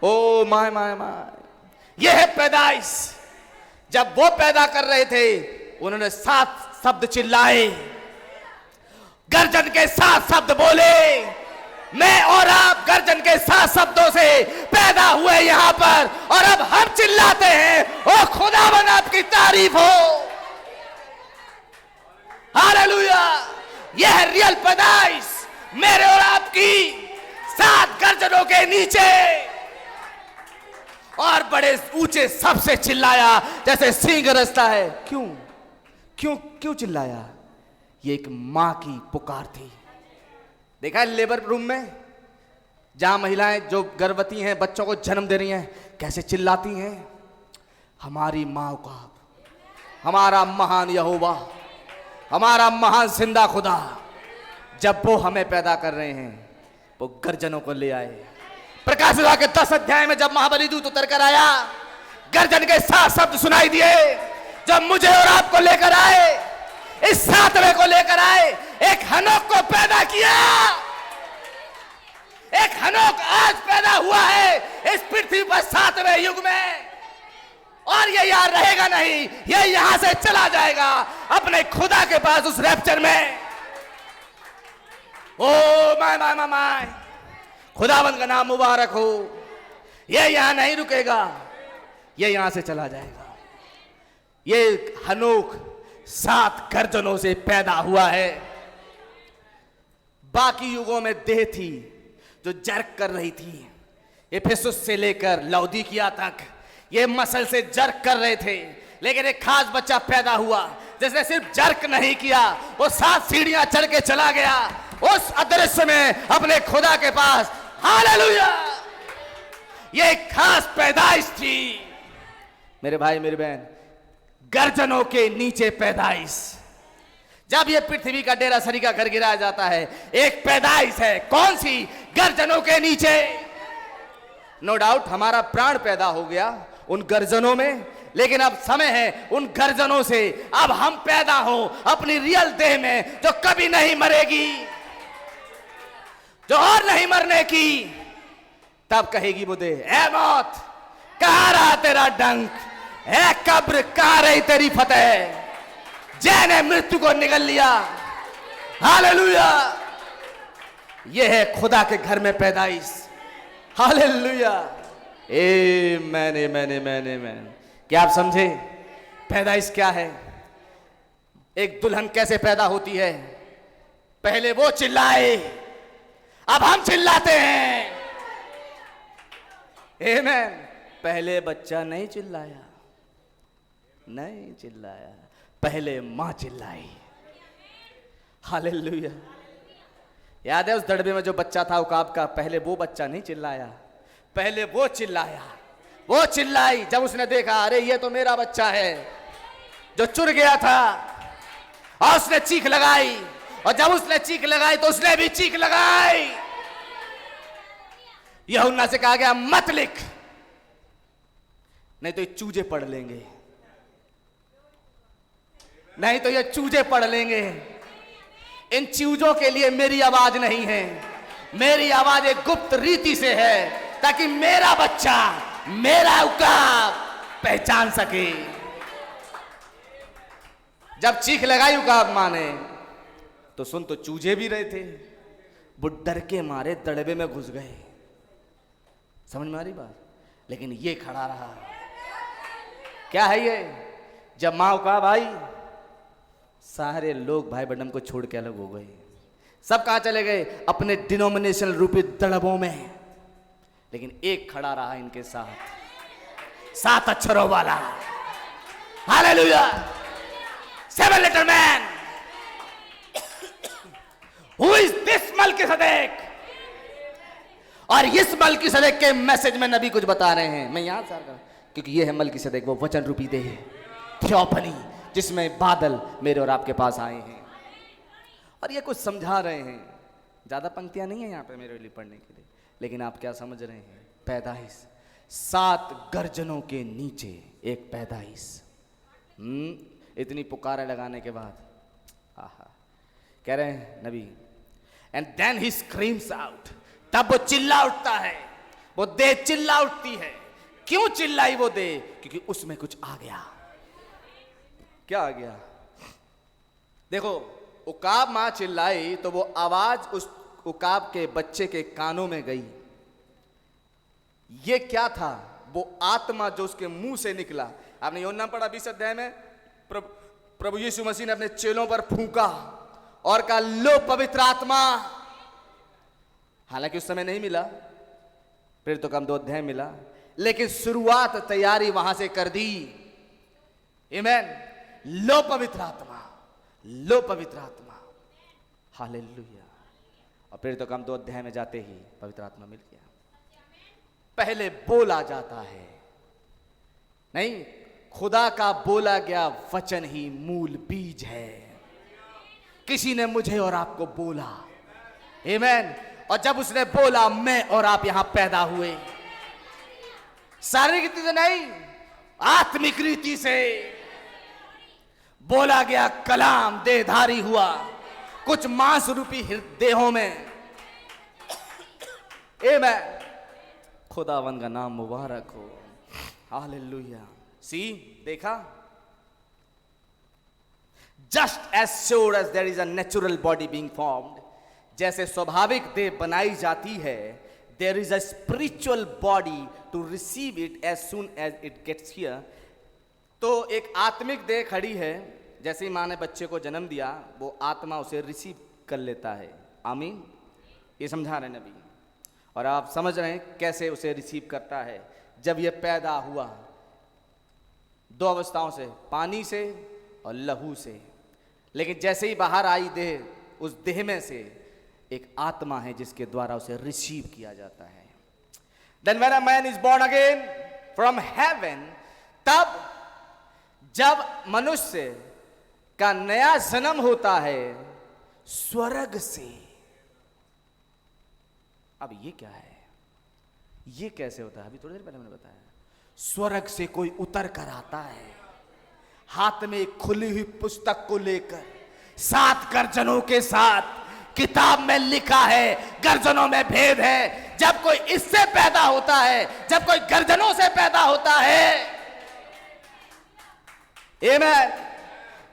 ओ माय माय माय, यह है पैदाइश। जब वो पैदा कर रहे थे उन्होंने 7 शब्द चिल्लाए, गर्जन के 7 शब्द बोले। मैं और आप गर्जन के 7 शब्दों से पैदा हुए यहां पर, और अब हम चिल्लाते हैं, ओ खुदावंद आपकी तारीफ हो। हालेलुया। यह है रियल पैदाइश, मेरे और आपकी 7 गर्जनों के नीचे, और बड़े ऊंचे सबसे चिल्लाया जैसे सिंह गरजता है। क्यों क्यों क्यों चिल्लाया? ये एक मां की पुकार थी। देखा है लेबर रूम में जहां महिलाएं जो गर्भवती हैं, बच्चों को जन्म दे रही हैं, कैसे चिल्लाती हैं, हमारी मां का, हमारा महान यहोवा, हमारा महान जिंदा खुदा। जब वो हमें पैदा कर रहे हैं, वो गर्जनों को ले आए। प्रकाश के 10 अध्याय में जब महाबली दूत उतर कर आया, गर्जन के 7 शब्द सुनाई दिए। जब मुझे और आपको लेकर आए, इस 7वें को लेकर आए, एक हनोक को पैदा किया। एक हनोक आज पैदा हुआ है इस पृथ्वी पर 7वें युग में, और ये यहां रहेगा नहीं, ये यहां से चला जाएगा अपने खुदा के पास उस रैप्चर में। Oh my my my my, खुदावंद का नाम मुबारक हो। ये यहां नहीं रुकेगा, ये यहां से चला जाएगा। ये हनोक 7 गर्जनों से पैदा हुआ है। बाकी युगों में देह थी जो जर्क कर रही थी। इफिसुस से लेकर लौदीकिया तक ये मसल से जर्क कर रहे थे, लेकिन एक खास बच्चा पैदा हुआ जिसने सिर्फ जर्क नहीं किया, वो 7 सीढ़ियां चढ़ के चला गया उस अदृश्य में अपने खुदा के पास। हालेलुया! ये एक खास पैदाइश थी मेरे भाई मेरी बहन, गर्जनों के नीचे पैदाइश। जब ये पृथ्वी का डेरा सरी का घर गिराया जाता है, एक पैदाइश है। कौन सी? गर्जनों के नीचे। नो डाउट हमारा प्राण पैदा हो गया उन गर्जनों में, लेकिन अब समय है उन गर्जनों से अब हम पैदा हो अपनी रियल देह में, जो कभी नहीं मरेगी, जो और नहीं मरने की। तब कहेगी वो देह, ए मौत कहां रहा तेरा डंक, ए कब्र कहां रही तेरी फतेह, जैने मृत्यु को निगल लिया। हालेलुया! यह है खुदा के घर में पैदाइश। हालेलुया! मैंने क्या आप समझे पैदाइश क्या है? एक दुल्हन कैसे पैदा होती है? पहले वो चिल्लाए, अब हम चिल्लाते हैं। आमेन। पहले बच्चा नहीं चिल्लाया, पहले मां चिल्लाई। हालेलुया! याद है उस दड़बे में जो बच्चा था उकाब का, पहले वो बच्चा नहीं चिल्लाया, पहले वो चिल्लाया, वो चिल्लाई। जब उसने देखा अरे ये तो मेरा बच्चा है जो चुर गया था, और उसने चीख लगाई, और जब उसने चीख लगाई तो उसने भी चीख लगाई। यूहन्ना से कहा गया मत लिख, नहीं तो ये चूजे पढ़ लेंगे, नहीं तो ये चूजे पढ़ लेंगे। इन चूजों के लिए मेरी आवाज नहीं है, मेरी आवाज एक गुप्त रीति से है, ताकि मेरा बच्चा, मेरा उकाब पहचान सके। जब चीख लगाई उकाब मां ने, तो सुन तो चूजे भी रहे थे, वो डर के मारे दड़बे में घुस गए। समझ में आ रही बात? लेकिन ये खड़ा रहा। क्या है ये? जब मां उकाब आई, सारे लोग भाई बहनों को छोड़ के अलग हो गए। सब कहां चले गए? अपने डिनोमिनेशन रूपी दड़बों में। लेकिन एक खड़ा रहा इनके साथ, 7 अक्षरों वाला। Hallelujah! 7 letter man. Who is this Melchizedek? और इस मल्कीसेदेक के मैसेज में नबी कुछ बता रहे हैं। मैं यहां से क्योंकि ये है मल्कीसेदेक, वो वचन रूपी देह, थियोफनी, जिसमें बादल मेरे और आपके पास आए हैं, और ये कुछ समझा रहे हैं। ज्यादा पंक्तियां नहीं है यहाँ पे मेरे लिए पढ़ने के लिए, लेकिन आप क्या समझ रहे हैं? पैदाइश, 7 गर्जनों के नीचे एक पैदाइश। इतनी पुकारे लगाने के बाद आहा, कह रहे हैं नबी, and then he screams out, तब वो चिल्ला उठता है, वो देह चिल्ला उठती है। क्यों चिल्लाई वो देह? क्योंकि उसमें कुछ आ गया। क्या आ गया? देखो, उकाब मां चिल्लाई तो वो आवाज उस उकाब के बच्चे के कानों में गई। ये क्या था? वो आत्मा जो उसके मुंह से निकला। आपने यूहन्ना पढ़ा 20 अध्याय में, प्रभु यीशु मसीह ने अपने चेलों पर फूंका और कहा लो पवित्र आत्मा। हालांकि उस समय नहीं मिला, फिर तो कम 2 अध्याय मिला, लेकिन शुरुआत तैयारी वहां से कर दी। आमेन। लो पवित्र आत्मा, लो पवित्र आत्मा। हालेलुया! और फिर तो कम 2 अध्याय में जाते ही पवित्र आत्मा मिल गया। पहले बोला जाता है, नहीं, खुदा का बोला गया वचन ही मूल बीज है। किसी ने मुझे और आपको बोला। आमेन। और जब उसने बोला, मैं और आप यहां पैदा हुए। शारीरिक रीति से नहीं, आत्मिक रीति से बोला गया कलाम देहधारी हुआ कुछ मांस रूपी देहों में। आमेन। खुदावन का नाम मुबारक हो। हालेलुया। सी, देखा, just as sure as there is a natural body being formed, जैसे स्वाभाविक देह बनाई जाती है, there is a spiritual body to receive it as soon as it gets here. तो एक आत्मिक देह खड़ी है, जैसे ही मां ने बच्चे को जन्म दिया, वो आत्मा उसे रिसीव कर लेता है। आमीन। ये समझा रहे नबी, और आप समझ रहे हैं कैसे उसे रिसीव करता है। जब ये पैदा हुआ दो अवस्थाओं से, पानी से और लहू से, लेकिन जैसे ही बाहर आई देह, उस देह में से एक आत्मा है जिसके द्वारा उसे रिसीव किया जाता है। Then when a man is born again from heaven, तब जब मनुष्य का नया जन्म होता है स्वर्ग से। अब ये क्या है, ये कैसे होता है? अभी थोड़ी देर पहले मैंने बताया, स्वर्ग से कोई उतर कर आता है, हाथ में एक खुली हुई पुस्तक को लेकर, 7 गर्जनों के साथ। किताब में लिखा है, गर्जनों में भेद है। जब कोई इससे पैदा होता है, जब कोई गर्जनों से पैदा होता है, आमीन,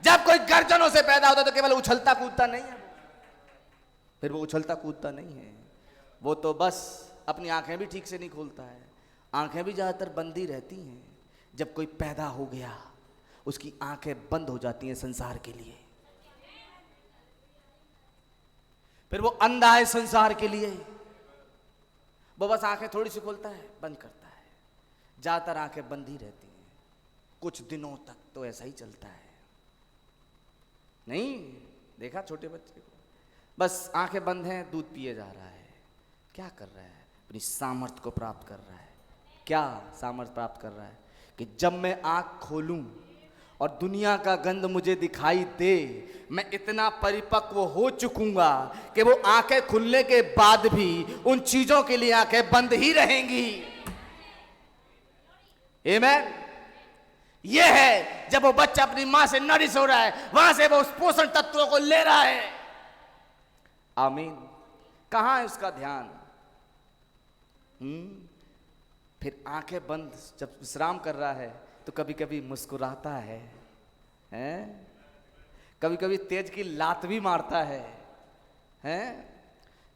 जब कोई गर्जनों से पैदा होता है तो केवल उछलता कूदता नहीं है। फिर वो उछलता कूदता नहीं है, वो तो बस अपनी आंखें भी ठीक से नहीं खोलता है, आंखें भी ज्यादातर बंद ही रहती हैं। जब कोई पैदा हो गया, उसकी आंखें बंद हो जाती हैं संसार के लिए। फिर वो अंधा है संसार के लिए, वो बस आंखें थोड़ी सी खोलता है, बंद करता है, ज्यादातर आंखें बंद ही रहती हैं। कुछ दिनों तक तो ऐसा ही चलता है। नहीं देखा छोटे बच्चे को, बस आंखें बंद हैं, दूध पिए जा रहा है। क्या कर रहा है? अपनी सामर्थ्य को प्राप्त कर रहा है। क्या सामर्थ्य प्राप्त कर रहा है? कि जब मैं आंख खोलूं और दुनिया का गंध मुझे दिखाई दे, मैं इतना परिपक्व हो चुकूंगा कि वो आंखें खुलने के बाद भी उन चीजों के लिए आंखें बंद ही रहेंगी। आमीन। ये है जब वो बच्चा अपनी मां से नरिश हो रहा है, वहां से वो उस पोषण तत्वों को ले रहा है। आमीन। कहां है उसका ध्यान? फिर आंखें बंद जब विश्राम कर रहा है तो कभी कभी मुस्कुराता है, हैं? कभी कभी तेज की लात भी मारता है, हैं?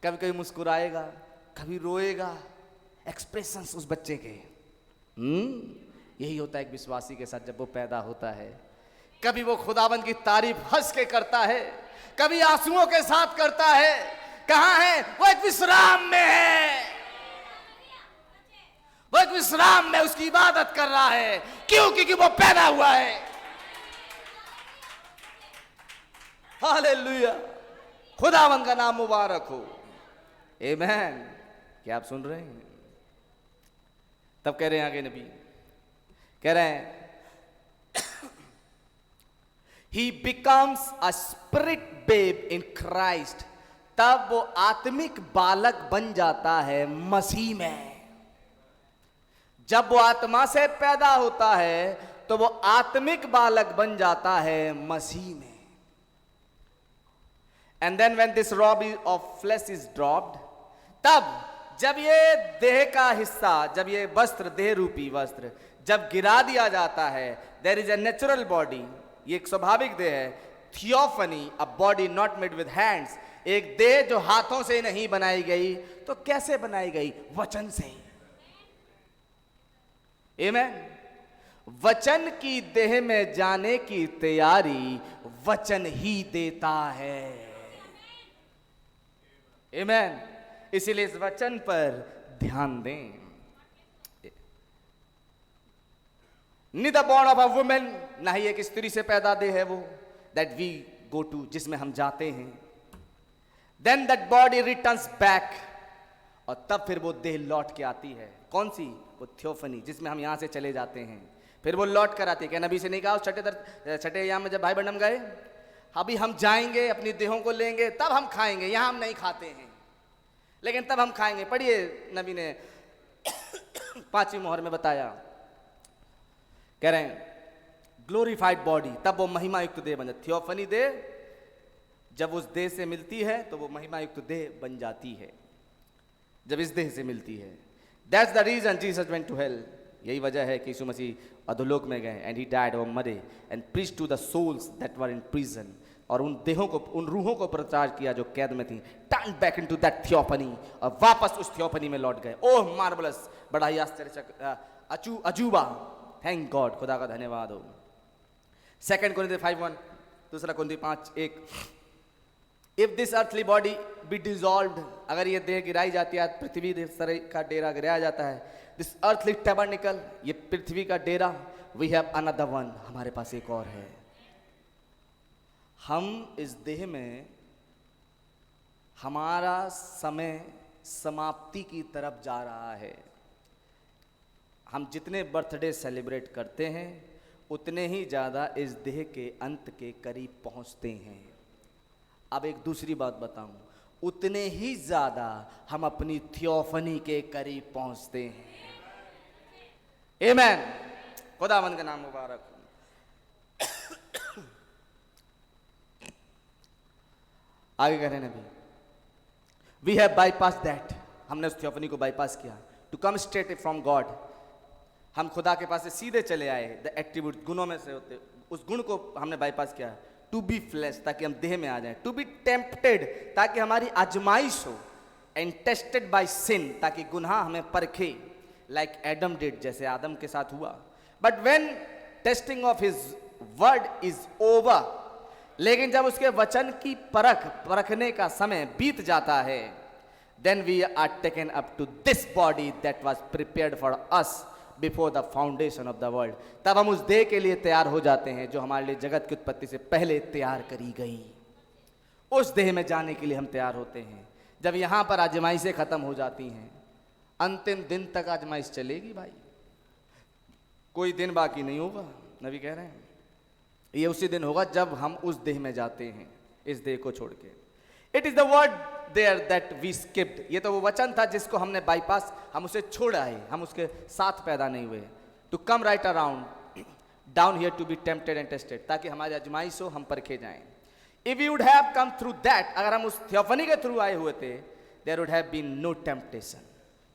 कभी कभी मुस्कुराएगा, कभी रोएगा। एक्सप्रेशंस उस बच्चे के, यही होता है एक विश्वासी के साथ जब वो पैदा होता है। कभी वो खुदाबंद की तारीफ हंस के करता है, कभी आंसुओं के साथ करता है। कहां है वो? एक विश्राम में है। वो एक विश्राम में उसकी इबादत कर रहा है। क्यों? क्योंकि वो पैदा हुआ है। हालेलुया, खुदावंद का नाम मुबारक हो। आमीन। क्या आप सुन रहे हैं? तब कह रहे हैं आगे नबी, कह रहे हैं He becomes a spirit babe in Christ। तब वो आत्मिक बालक बन जाता है मसीह में। जब वो आत्मा से पैदा होता है तो वो आत्मिक बालक बन जाता है मसीह में। And then when this robe of flesh is dropped, तब जब ये देह का हिस्सा, जब ये वस्त्र, देह रूपी वस्त्र जब गिरा दिया जाता है, there is a natural body, ये एक स्वाभाविक देह है। Theophany, a body not made with hands, एक देह जो हाथों से नहीं बनाई गई। तो कैसे बनाई गई? वचन से। आमीन। वचन की देह में जाने की तैयारी वचन ही देता है। आमीन। इसीलिए इस वचन पर ध्यान दें। Neither born of a woman, ना ही एक स्त्री से पैदा देह है वो, that we go to, जिसमें हम जाते हैं। Then that body returns back, और तब फिर वो देह लौट के आती है। कौन सी? वो थियोफनी, जिसमें हम यहां से चले जाते हैं। फिर वो लौट कर आती है। क्या नबी से नहीं कहा उस छठे अय्याम में जब भाई बहन गए, अभी हम जाएंगे, अपनी देहों को लेंगे, तब हम खाएंगे, यहां हम नहीं खाते हैं, लेकिन तब हम खाएंगे। पढ़िए, नबी ने 5वीं मोहर में बताया, कह रहे हैं ग्लोरीफाइड बॉडी, तब वो महिमा युक्त देह बन जाती। थियोफनी देह जब उस देह से मिलती है तो वो महिमा युक्त देह बन जाती है, जब इस देह से मिलती है। That's the reason Jesus went to hell. यही वजह है कि यीशु मसीह अधोलोक में गए। एंड ही डाइड और मरे and preached to the souls that were in prison, और उन देहों को, उन रूहों को प्रचार किया जो कैद में थी। Turn back into that theophany, और वापस उस थियोफनी में लौट गए। ओह मार्वलस, बड़ा ही आश्चर्यचकित, अजूबा। थैंक गॉड, खुदा का धन्यवाद हो। 2 Corinthians 5:1, 2 Corinthians 5:1। If this earthly body be dissolved, अगर ये देह गिराई जाती है, पृथ्वी का डेरा गिराया जाता है, दिस अर्थली टैबरनेकल, ये पृथ्वी का डेरा, वी हैव अनदर वन, हमारे पास एक और है। हम इस देह में, हमारा समय समाप्ति की तरफ जा रहा है। हम जितने बर्थडे सेलिब्रेट करते हैं उतने ही ज़्यादा इस देह के अंत के करीब पहुंचते हैं। अब एक दूसरी बात बताऊं, उतने ही ज़्यादा हम अपनी थियोफनी के करीब पहुंचते हैं। आमीन, खुदावंद का नाम मुबारक हो। आगे कह रहे हैं नबी, वी हैव बाईपास दैट, हमने उस थियोफनी को बाईपास किया, to come straight from God, हम खुदा के पास से सीधे चले आए। द एट्रीब्यूट, गुणों में से होते, उस गुण को हमने बाईपास किया। टू बी फ्लैश, ताकि हम देह में आ जाएं। टू बी टेम्प्टेड, ताकि हमारी आजमाइश हो। एंड टेस्टेड बाय सिन, ताकि गुनाह हमें परखे, लाइक एडम डिड, जैसे आदम के साथ हुआ। But when testing of his word is over, लेकिन जब उसके वचन की परखने का समय बीत जाता है, then we are taken up to this body that was prepared for us before the foundation of the world, तब हम उस देह के लिए तैयार हो जाते हैं जो हमारे लिए जगत की उत्पत्ति से पहले तैयार करी गई। उस देह में जाने के लिए हम तैयार होते हैं। जब यहां पर आजमाइशें खत्म हो जाती हैं, अंतिम दिन तक आजमाइश चलेगी भाई, कोई दिन बाकी नहीं होगा। नबी कह रहे हैं ये उसी दिन होगा जब हम उस देह में जाते हैं, इस देह को छोड़ के। It is the word there that we skipped, ये तो वो वचन था जिसको हमने बाईपास, हम उसे छोड़ आए, हम उसके साथ पैदा नहीं हुए। To come right around down here to be tempted and tested, ताकि हमारी आजमाइश हो, हम परखे जाएं। If you would have come through that, अगर हम उस थियोफनी के थ्रू आए हुए थे, there would have been no temptation,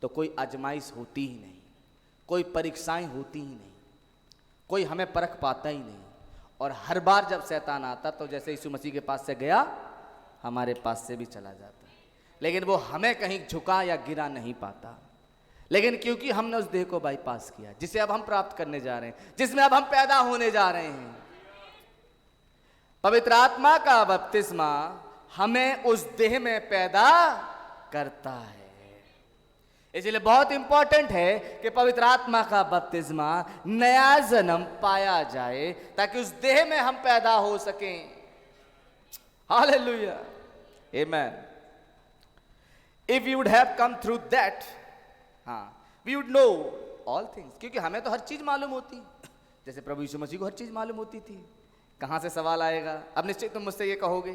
तो कोई आजमाइश होती ही नहीं, कोई परीक्षाएं होती ही नहीं, कोई हमें परख पाता ही नहीं। और हर बार जब शैतान आता तो जैसे यीशु मसीह के पास से गया, हमारे पास से भी चला जाता, लेकिन वो हमें कहीं झुका या गिरा नहीं पाता। लेकिन क्योंकि हमने उस देह को बाईपास किया, जिसे अब हम प्राप्त करने जा रहे हैं, जिसमें अब हम पैदा होने जा रहे हैं, पवित्र आत्मा का बपतिस्मा हमें उस देह में पैदा करता है। इसलिए बहुत इंपॉर्टेंट है कि पवित्र आत्मा का बपतिस्मा, नया जन्म पाया जाए, ताकि उस देह में हम पैदा हो सकें। Hallelujah, amen. If you would have come through that, we would know all things, क्योंकि हमें तो हर चीज मालूम होती, जैसे प्रभु यीशु मसीह को हर चीज मालूम होती थी। कहां से सवाल आएगा, अब निश्चित तुम मुझसे ये कहोगे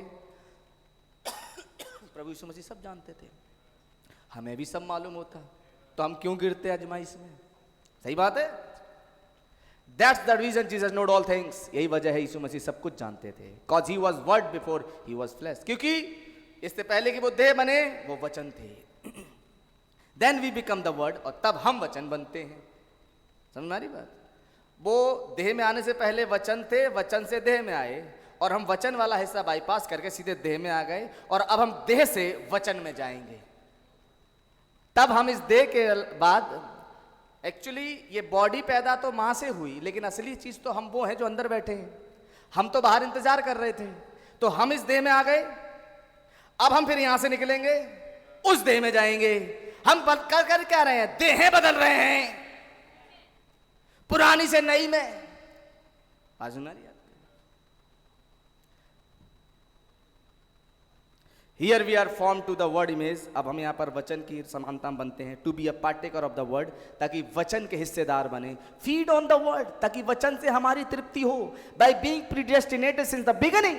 प्रभु यीशु मसीह सब जानते थे, हमें भी सब मालूम होता, तो हम क्यों गिरते आजमाइश में? सही बात है। That's the reason Jesus knowed all things, यही वजह है यीशु मसीह सब कुछ जानते थे। Cause he was word before he was flesh, क्योंकि इससे पहले कि वो देह बने वो वचन थे। Then we become the word, और तब हम वचन बनते हैं। समझ में आ रही बात? वो देह में आने से पहले वचन थे, वचन से देह में आए, और हम वचन वाला हिस्सा बाईपास करके सीधे देह में आ गए, और अब हम देह से वचन में जाएंगे। तब हम इस देह के बाद, एक्चुअली ये बॉडी पैदा तो मां से हुई, लेकिन असली चीज तो हम वो हैं जो अंदर बैठे हैं। हम तो बाहर इंतजार कर रहे थे, तो हम इस देह में आ गए। अब हम फिर यहां से निकलेंगे, उस देह में जाएंगे। हम कर क्या रहे हैं? देहें बदल रहे हैं, पुरानी से नई में। आज सुना रही Here we are formed to the word image, अब हम यहाँ पर वचन की समानता बनते हैं। To be a partaker of the word, ताकि वचन के हिस्सेदार बने। Feed on the word, ताकि वचन से हमारी तृप्ति हो। By being predestinated since the beginning,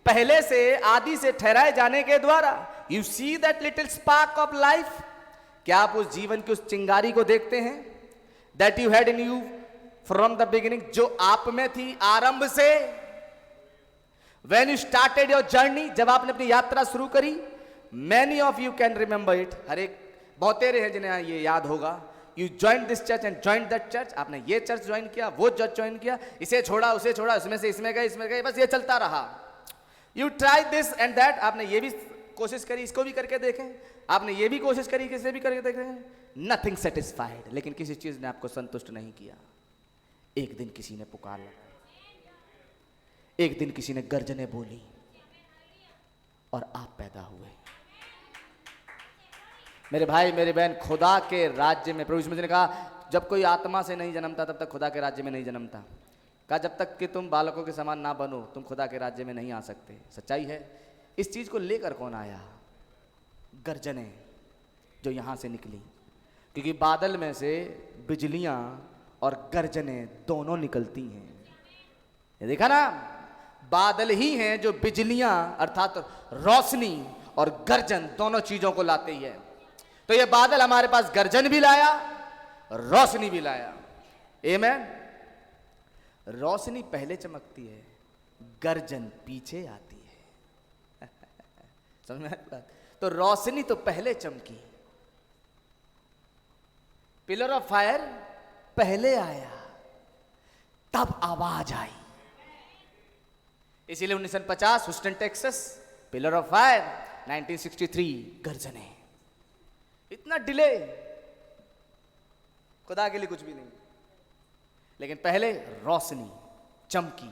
पहले से, आदि से ठहराए जाने के द्वारा। You see that little spark of life, क्या आप उस जीवन की उस चिंगारी को देखते हैं? That you had in you from the beginning, जो आप में थी आरंभ से। When you started your journey, जब आपने अपनी यात्रा शुरू करी, many of you can remember it, हर एक बहुतेरे हैं जिन्हें ये याद होगा। You joined this church and joined that church, आपने ये चर्च ज्वाइन किया, वो चर्च ज्वाइन किया, इसे छोड़ा, उसे छोड़ा, उसमें से इसमें गए, बस ये चलता रहा। You tried this and that, आपने ये भी कोशिश करी, इसको भी करके देखें, आपने ये भी कोशिश करी, किसे भी करके देखें, nothing satisfied, लेकिन किसी चीज ने आपको संतुष्ट नहीं किया। एक दिन किसी ने पुकार लगाया, एक दिन किसी ने गर्जने बोली, और आप पैदा हुए। मेरे भाई मेरे बहन, खुदा के राज्य में प्रभु यीशु मसीह ने कहा जब कोई आत्मा से नहीं जन्मता तब तक खुदा के राज्य में नहीं जन्मता। कहा जब तक कि तुम बालकों के समान ना बनो तुम खुदा के राज्य में नहीं आ सकते। सच्चाई है। इस चीज को लेकर कौन आया? गर्जने जो यहां से निकली, क्योंकि बादल में से बिजलियां और गर्जने दोनों निकलती हैं। ये देखा ना, बादल ही हैं जो बिजलियां अर्थात रोशनी और गर्जन दोनों चीजों को लाते ही है। तो ये बादल हमारे पास गर्जन भी लाया, रोशनी भी लाया। आमीन। रोशनी पहले चमकती है, गर्जन पीछे आती है। समझ में आया? तो रोशनी तो पहले चमकी, पिलर ऑफ फायर पहले आया, तब आवाज आई। इसीलिए 1950 Houston Texas, pillar of fire, 1963 गर्जने। इतना डिले खुदा के लिए कुछ भी नहीं, लेकिन पहले रोशनी चमकी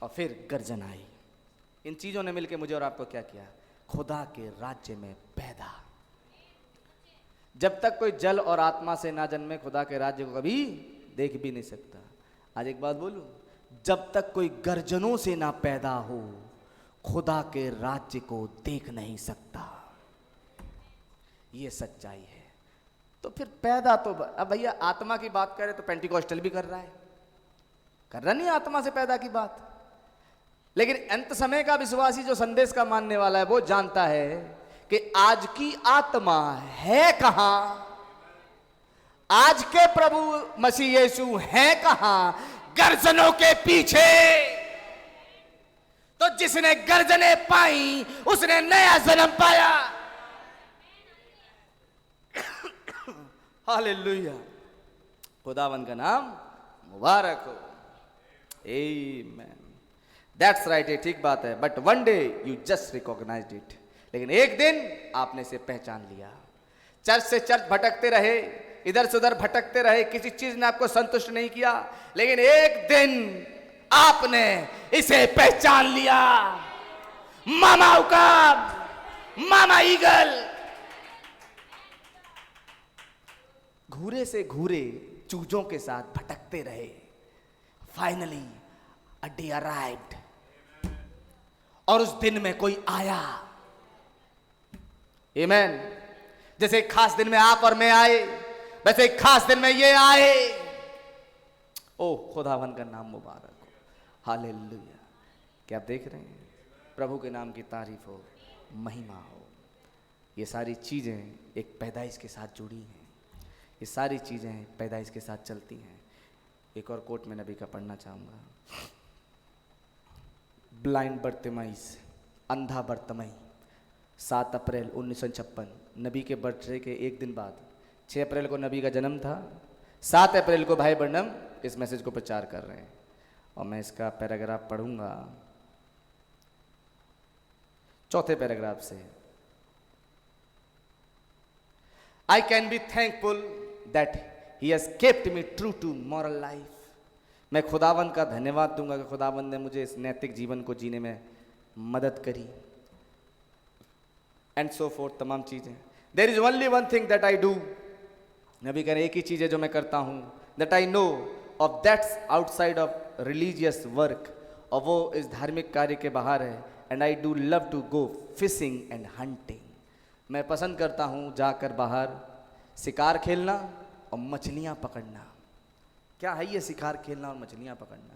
और फिर गर्जन आई। इन चीजों ने मिलकर मुझे और आपको क्या किया? खुदा के राज्य में पैदा। जब तक कोई जल और आत्मा से ना जन्मे खुदा के राज्य को कभी देख भी नहीं सकता। आज एक बात बोलूं, जब तक कोई गर्जनों से ना पैदा हो खुदा के राज्य को देख नहीं सकता। ये सच्चाई है। तो फिर पैदा तो अब भैया आत्मा की बात करें तो पेंटिकॉस्टल भी कर रहा है, कर रहा नहीं आत्मा से पैदा की बात। लेकिन अंत समय का विश्वासी जो संदेश का मानने वाला है वो जानता है कि आज की आत्मा है कहां, आज के प्रभु मसीह यीशु है कहां? गर्जनों के पीछे। तो जिसने गर्जने पाई उसने नया जन्म पाया। हालेलुया, खुदावन का नाम मुबारक हो। आमीन। दैट्स राइट, ये ठीक बात है। But one day you just recognized it. लेकिन एक दिन आपने इसे पहचान लिया। चर्च से चर्च भटकते रहे, इधर से उधर भटकते रहे, किसी चीज ने आपको संतुष्ट नहीं किया, लेकिन एक दिन आपने इसे पहचान लिया। मामा उकाब, मामा ईगल। घूरे से घूरे चूजों के साथ भटकते रहे। फाइनली अ डे अराइव्ड, और उस दिन में कोई आया। आमीन। जैसे एक खास दिन में आप और मैं आए, वैसे एक खास दिन में ये आए। ओ खुदावन का नाम मुबारक हो। हालेलुया। क्या आप देख रहे हैं? प्रभु के नाम की तारीफ हो, महिमा हो। ये सारी चीजें एक पैदाइश के साथ जुड़ी हैं। ये सारी चीजें पैदाइश के साथ चलती हैं। एक और कोट में नबी का पढ़ना चाहूंगा। ब्लाइंड बर्तिमाइस, अंधा बर्तमई, 7 अप्रैल 1956, नबी के बर्थडे के एक दिन बाद, 6 अप्रैल को नबी का जन्म था, 7 अप्रैल को भाई बर्नम इस मैसेज को प्रचार कर रहे हैं। और मैं इसका पैराग्राफ पढ़ूंगा, चौथे पैराग्राफ से। I can be thankful that he has kept me true to moral life. मैं खुदावन का धन्यवाद दूंगा कि खुदावन ने मुझे इस नैतिक जीवन को जीने में मदद करी। एंड सो फोर्थ, तमाम चीजें। There is only one thing that I do. नबी कह रहे एक ही चीज है जो मैं करता हूं, that I know of that's outside of religious work, और वो इस धार्मिक कार्य के बाहर है। And I do love to go fishing and hunting. मैं पसंद करता हूं जाकर बाहर शिकार खेलना और मछलियां पकड़ना। क्या है ये शिकार खेलना और मछलियां पकड़ना?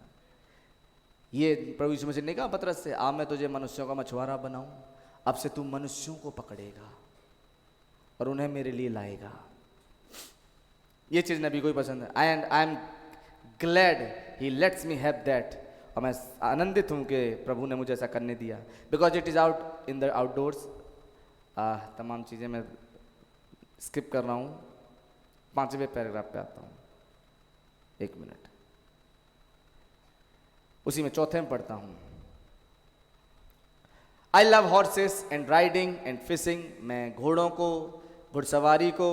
ये प्रभु यीशु मसीह ने कहा पतरस से, आ मैं तुझे मनुष्यों का मछुआरा बनाऊं। अब से तू मनुष्यों को पकड़ेगा और उन्हें मेरे लिए लाएगा। ये चीज नबी को ही पसंद है। And I am glad he let's me have that. और मैं आनंदित हूं कि प्रभु ने मुझे ऐसा करने दिया। Because it is out in the outdoors. तमाम चीजें मैं स्किप कर रहा हूं, 5वें पैराग्राफ पे आता हूं। 1 मिनट, उसी में चौथे में पढ़ता हूं। I love horses and riding and fishing. मैं घोड़ों को, घुड़सवारी को,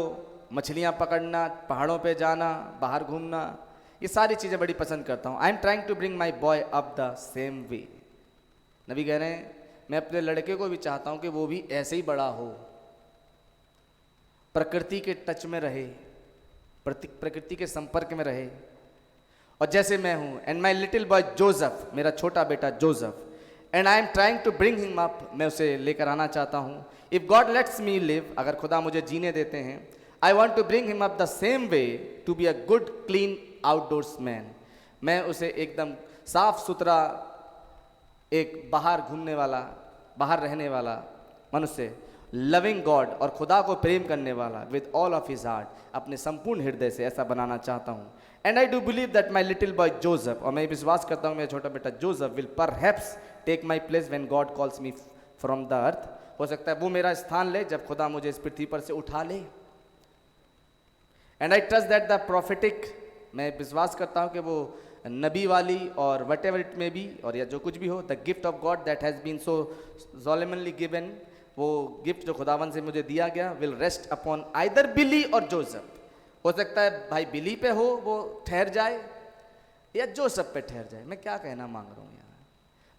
मछलियां पकड़ना, पहाड़ों पे जाना, बाहर घूमना, ये सारी चीजें बड़ी पसंद करता हूं। I am trying to bring my boy up the same way. नबी कह रहे हैं मैं अपने लड़के को भी चाहता हूं कि वो भी ऐसे ही बड़ा हो। प्रकृति के टच में रहे, प्रकृति के संपर्क में रहे। और जैसे मैं हूं, and my little boy Joseph, मेरा छोटा बेटा Joseph, and I am trying to bring him up, मैं उसे लेकर आना चाहता हूँ। If God lets me live, अगर खुदा मुझे जीने देते हैं, I want to bring him up the same way to be a good clean outdoorsman. मैं उसे एकदम साफ सुथरा, एक बाहर घूमने वाला, बाहर रहने वाला मनुष्य, लविंग गॉड, और खुदा को प्रेम करने वाला with all of his heart, अपने संपूर्ण हृदय से ऐसा बनाना चाहता हूँ। And I do believe that my little boy Joseph, और मैं विश्वास करता हूँ मेरा छोटा बेटा Joseph will perhaps take my place when God calls me from the earth. हो सकता है वो मेरा स्थान ले जब खुदा मुझे इस पृथ्वी पर से उठा ले। And I trust that the prophetic, मैं विश्वास करता हूँ कि वो नबी वाली और whatever it may be, और या जो कुछ भी हो, the gift of God that has been so solemnly given, वो गिफ्ट जो खुदावन से मुझे दिया गया, will rest upon either Billy or Joseph. हो सकता है भाई बिली पे हो वो ठहर जाए, या जोसेफ पे ठहर जाए। मैं क्या कहना मांग रहा हूँ यार,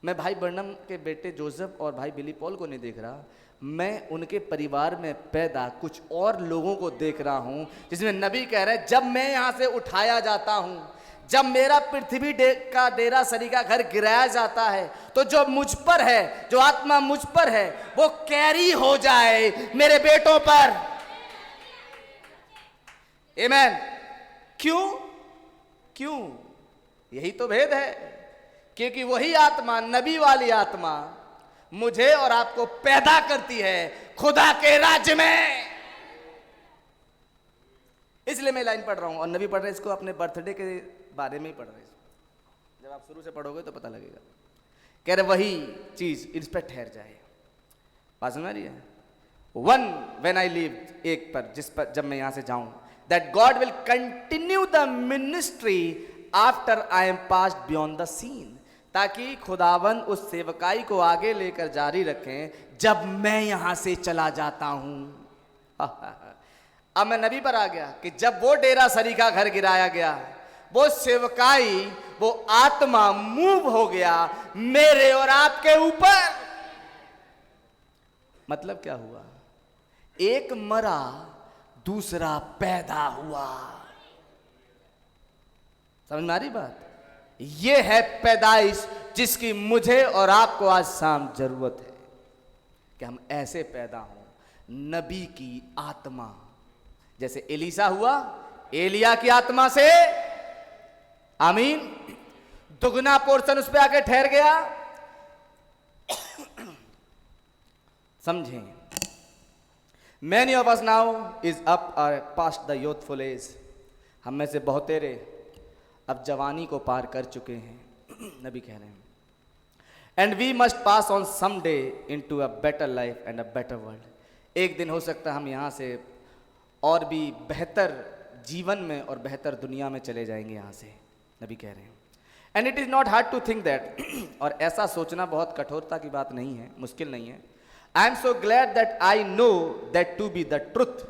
मैं भाई बर्नम के बेटे जोसेफ और भाई बिली पॉल को नहीं देख रहा, मैं उनके परिवार में पैदा कुछ और लोगों को देख रहा हूँ, जिसमें नबी कह रहे हैं जब मैं यहाँ से उठाया जाता हूँ, जब मेरा पृथ्वी का डेरा सरी का घर गिराया जाता है, तो जो मुझ पर है, जो आत्मा मुझ पर है, वो कैरी हो जाए मेरे बेटों पर। आमीन। क्यों? यही तो भेद है, क्योंकि वही आत्मा, नबी वाली आत्मा, मुझे और आपको पैदा करती है खुदा के राज्य में। इसलिए मैं लाइन पढ़ रहा हूं, और नबी पढ़ रहे इसको अपने बर्थडे के बारे में ही पढ़ रहे हैं। जब आप शुरू से पढ़ोगे तो पता लगेगा। कह रहे वही चीज इस पर ठहर जाए। बात समझ रही है? वन व्हेन आई लिव, एक पर, जिस पर जब मैं यहां से जाऊं, that God will continue the ministry after I am passed beyond the scene, ताकि खुदावन उस सेवकाई को आगे लेकर जारी रखें जब मैं यहां से चला जाता हूं। अब मैं नबी पर आ गया कि जब वो डेरा सरी का घर गिराया गया, वो सेवकाई, वो आत्मा मूव हो गया मेरे और आपके ऊपर। मतलब क्या हुआ? एक मरा, दूसरा पैदा हुआ। समझ में आ रही बात? ये है पैदाइश जिसकी मुझे और आपको आज शाम जरूरत है, कि हम ऐसे पैदा हों, नबी की आत्मा, जैसे एलीसा हुआ एलिया की आत्मा से। आमीन। दुगना पोर्शन उस पे आके ठहर गया। समझें? Many of us now is up or past the youthful age. हम में से बहुतेरे अब जवानी को पार कर चुके हैं। नबी कह रहे हैं, and we must pass on some day into a better life and a better world. एक दिन हो सकता है हम यहाँ से और भी बेहतर जीवन में और बेहतर दुनिया में चले जाएंगे यहाँ से, नबी कह रहे हैं। And it is not hard to think that, और ऐसा सोचना बहुत कठोरता की बात नहीं है, मुश्किल नहीं है। I am so glad that I know that to be the truth.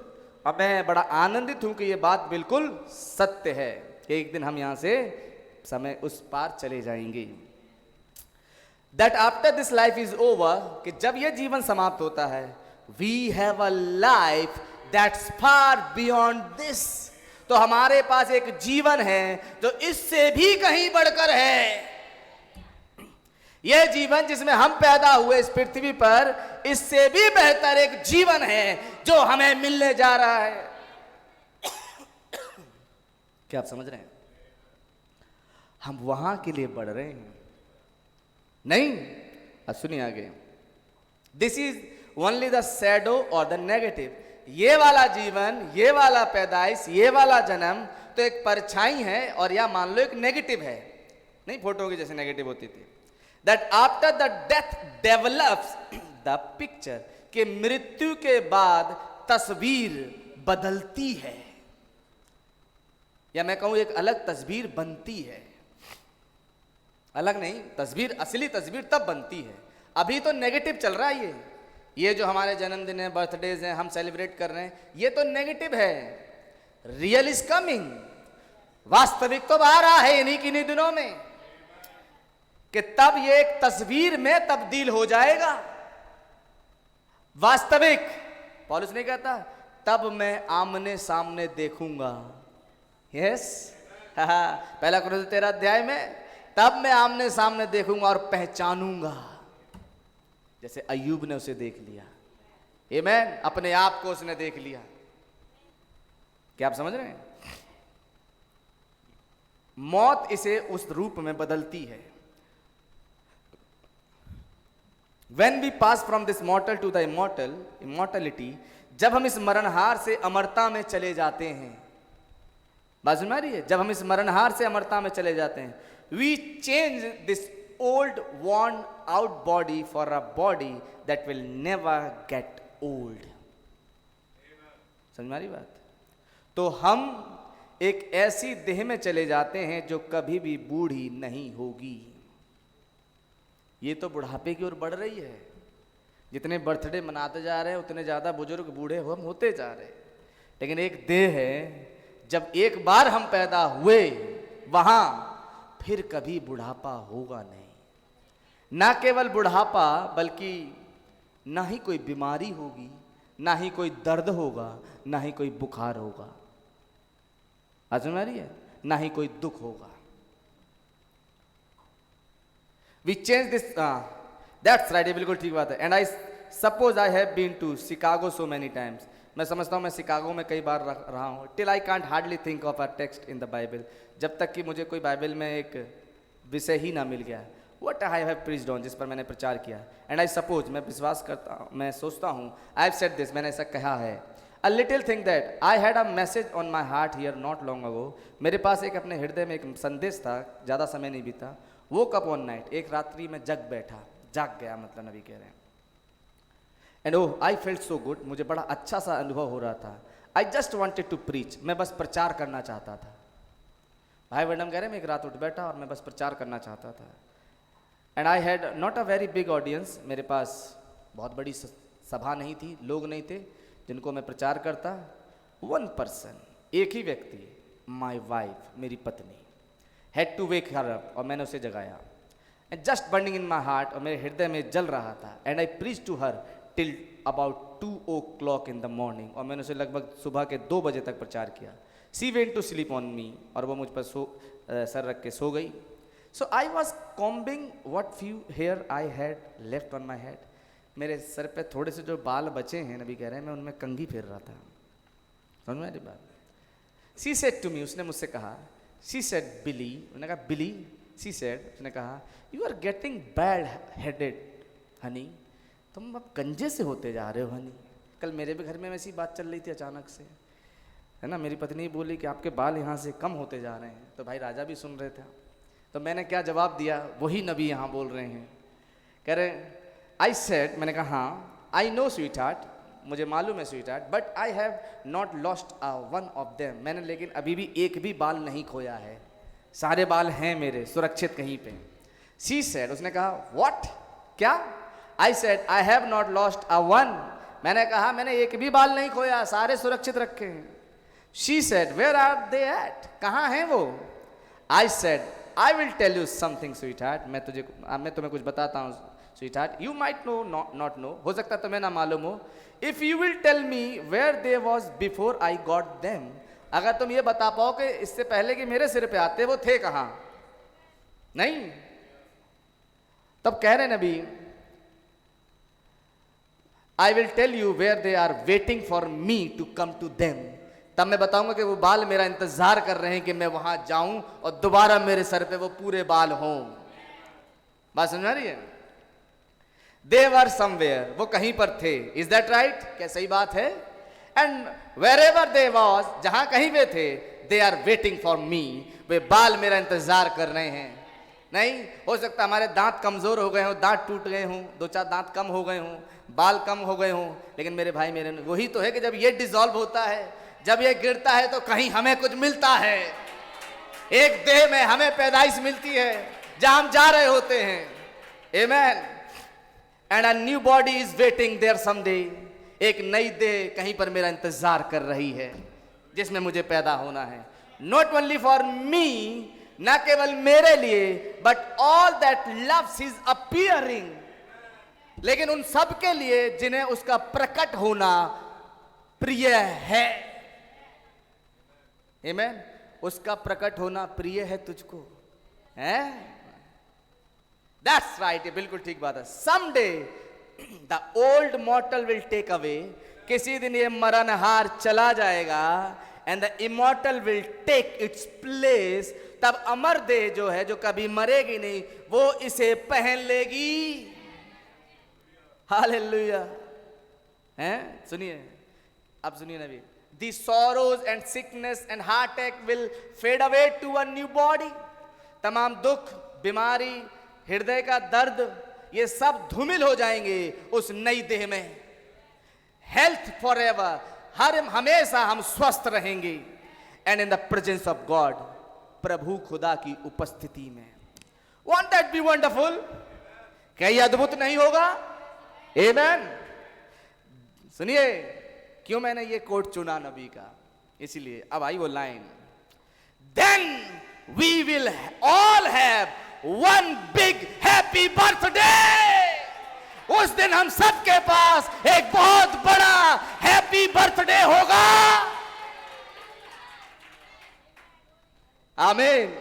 और मैं बड़ा आनंदित हूँ कि ये बात बिल्कुल सत्य है कि एक दिन हम यहाँ से समय उस पार चले जाएंगे। That after this life is over, कि जब ये जीवन समाप्त होता है, we have a life that's far beyond this. तो हमारे पास एक जीवन है जो इससे भी कहीं बढ़कर है। यह जीवन जिसमें हम पैदा हुए इस पृथ्वी पर, इससे भी बेहतर एक जीवन है जो हमें मिलने जा रहा है। क्या आप समझ रहे हैं? हम वहां के लिए बढ़ रहे हैं, नहीं? अब सुनिए आगे। This is only the shadow और द नेगेटिव। ये वाला जीवन, ये वाला पैदाइश, ये वाला जन्म तो एक परछाई है, और या मान लो एक नेगेटिव है, नहीं फोटो की जैसे नेगेटिव होती थी। That after the death develops the picture, कि मृत्यु के बाद तस्वीर बदलती है, या मैं कहूं एक अलग तस्वीर बनती है। अलग नहीं, तस्वीर, असली तस्वीर तब बनती है। अभी तो नेगेटिव चल रहा है। ये जो हमारे जन्मदिन है, बर्थडेज हैं, हम सेलिब्रेट कर रहे हैं, ये तो नेगेटिव है। रियल इज कमिंग, वास्तविक तो आ रहा है इन्हीं किन्हीं दिनों में, कि तब ये एक तस्वीर में तब्दील हो जाएगा। वास्तविक, पौलुस नहीं कहता तब मैं आमने सामने देखूंगा। यस, पहला कुरिन्थियों 13 अध्याय में, तब मैं आमने सामने देखूंगा और पहचानूंगा, जैसे अय्यूब ने उसे देख लिया। आमेन, अपने आप को उसने देख लिया। क्या आप समझ रहे हैं? मौत इसे उस रूप में बदलती है। When we pass from this mortal to the immortality, जब हम इस मरणहार से अमरता में चले जाते हैं, बात सुन रही है, जब हम इस मरणहार से अमरता में चले जाते हैं, we change this old worn out body for a body that will never get old। समझ में आ रही बात? तो हम एक ऐसी देह में चले जाते हैं जो कभी भी बूढ़ी नहीं होगी। ये तो बुढ़ापे की ओर बढ़ रही है। जितने बर्थडे मनाते जा रहे हैं उतने ज़्यादा बुजुर्ग बूढ़े हम होते जा रहे हैं। लेकिन एक देह है, जब एक बार हम पैदा हुए वहां फिर कभी बुढ़ापा होगा नहीं। ना केवल बुढ़ापा, बल्कि ना ही कोई बीमारी होगी, ना ही कोई दर्द होगा, ना ही कोई बुखार होगा, समझ में आ रही है, ना ही कोई दुख होगा। We change this, that's right, ये बिल्कुल ठीक बात है। And I suppose I have been to Chicago so many times। मैं समझता हूँ मैं शिकागो में कई बार रहा हूँ। Till I can't hardly think of a text in the Bible, जब तक कि मुझे कोई बाइबल में एक विषय ही ना मिल गया। What I have preached on, जिस पर मैंने प्रचार किया। And I suppose, मैं विश्वास करता हूँ, मैं सोचता हूँ, I have said this, मैंने ऐसा कहा है। A little thing that I had a message on my heart here not long ago। मेरे पास एक अपने हृदय में एक संदेश था, ज़्यादा समय नहीं बीता। Woke up one night, एक रात्रि में जाग गया, मतलब नबी कह रहे हैं। And oh, I felt so good, मुझे बड़ा अच्छा सा अनुभव हो रहा था। I just wanted to preach, मैं बस प्रचार करना चाहता था। भाई वंडम कह रहे हैं, मैं एक रात उठ बैठा और मैं बस प्रचार करना चाहता था। And I had not a very big audience, मेरे पास बहुत बड़ी सभा नहीं थी, लोग नहीं थे जिनको मैं प्रचार करता। One person, एक ही व्यक्ति, my wife, मेरी पत्नी, had to wake her up, और मैंने उसे जगाया। And just burning in my heart, और मेरे हृदय में जल रहा था। And I preached to her till about 2 o'clock in the morning, और मैंने उसे लगभग सुबह के 2 बजे तक प्रचार किया। She went to sleep on me, और वो मुझ पर सर रख के सो गई। So I was combing what few hair I had left on my head, मेरे सर पे थोड़े से जो बाल बचे हैं, नबी कह रहे हैं, मैं उनमें कंघी फेर रहा था। समझ में आ रही बात? She said to me, उसने मुझसे कहा, she said Billy, उन्होंने कहा Billy, she said, उसने कहा, you are getting bad headed honey, तुम अब गंजे से होते जा रहे हो हनी। कल मेरे भी घर में वैसी बात चल रही थी अचानक से, है ना, मेरी पत्नी बोली कि आपके बाल यहाँ से कम होते जा रहे हैं। तो भाई राजा भी सुन रहे थे, तो मैंने क्या जवाब दिया, वही नबी यहाँ बोल रहे हैं। कह रहे आई सेड, मैंने कहा हाँ, आई नो स्वीट हार्ट, मुझे मालूम है sweet heart, but I have not lost one of them, मैंने लेकिन अभी भी एक भी बाल नहीं खोया है, सारे बाल हैं मेरे सुरक्षित कहीं पे। शी सेड, उसने कहा व्हाट, क्या? आई said I have not lost one, मैंने कहा मैंने एक भी बाल नहीं खोया, सारे सुरक्षित रखे हैं। She said where are they at, कहाँ हैं वो? I said I will tell you something sweetheart, मैं तुम्हें कुछ बताता हूँ sweetheart, you might know not know, हो सकता है तुम्हें ना मालूम हो। If you will tell me where they was before I got them, अगर तुम ये बता पाओ कि इससे पहले कि मेरे सिर पे आते वो थे कहाँ, नहीं, तब कह रहे नबी I will tell you where they are waiting for me to come to them, तब मैं बताऊंगा कि वो बाल मेरा इंतजार कर रहे हैं कि मैं वहां जाऊं और दोबारा मेरे सर पे वो पूरे बाल हों। बात समझ आ रही है? दे वर समवेयर, वो कहीं पर थे। Is that right? क्या सही बात है? And wherever they was, जहां कहीं वे थे, they are waiting for me, वे बाल मेरा इंतजार कर रहे हैं। नहीं हो सकता हमारे दांत कमजोर हो गए हों, दांत टूट गए हों, 2-4 दांत कम हो गए हों, बाल कम हो गए हों, लेकिन मेरे भाई मेरे वही तो है कि जब ये डिसॉल्व होता है, जब ये गिरता है तो कहीं हमें कुछ मिलता है, एक देह में हमें पैदाइश मिलती है जहां हम जा रहे होते हैं। Amen. And a new body is waiting there someday, एक नई देह कहीं पर मेरा इंतजार कर रही है जिसमें मुझे पैदा होना है। नॉट ओनली फॉर मी, न केवल मेरे लिए, but all that loves his appearing, लेकिन उन सब के लिए जिन्हें उसका प्रकट होना प्रिय है। आमीन। उसका प्रकट होना प्रिय है तुझको, है? दैट्स राइट, ये बिल्कुल ठीक बात है। Someday the old mortal will take away, किसी दिन ये मरणहार चला जाएगा, and the immortal will take its place, तब अमर देह जो है, जो कभी मरेगी नहीं, वो इसे पहन लेगी। हालेलुया। हैं? सुनिए, अब सुनिए नबी, the sorrows and sickness and heartache will fade away to a new body, तमाम दुख, बीमारी, हृदय का दर्द, ये सब धूमिल हो जाएंगे उस नई देह में। हेल्थ फॉर एवर, हर हमेशा हम स्वस्थ रहेंगे। And in the presence of God, प्रभु खुदा की उपस्थिति में। Won't that be wonderful? क्या ये अद्भुत नहीं होगा? आमेन। सुनिए, क्यों मैंने ये कोट चुना नबी का, इसीलिए अब आई वो line, then we will all have one big happy birthday. उस दिन हम सबके पास एक बहुत बड़ा हैप्पी बर्थडे होगा। आमीन।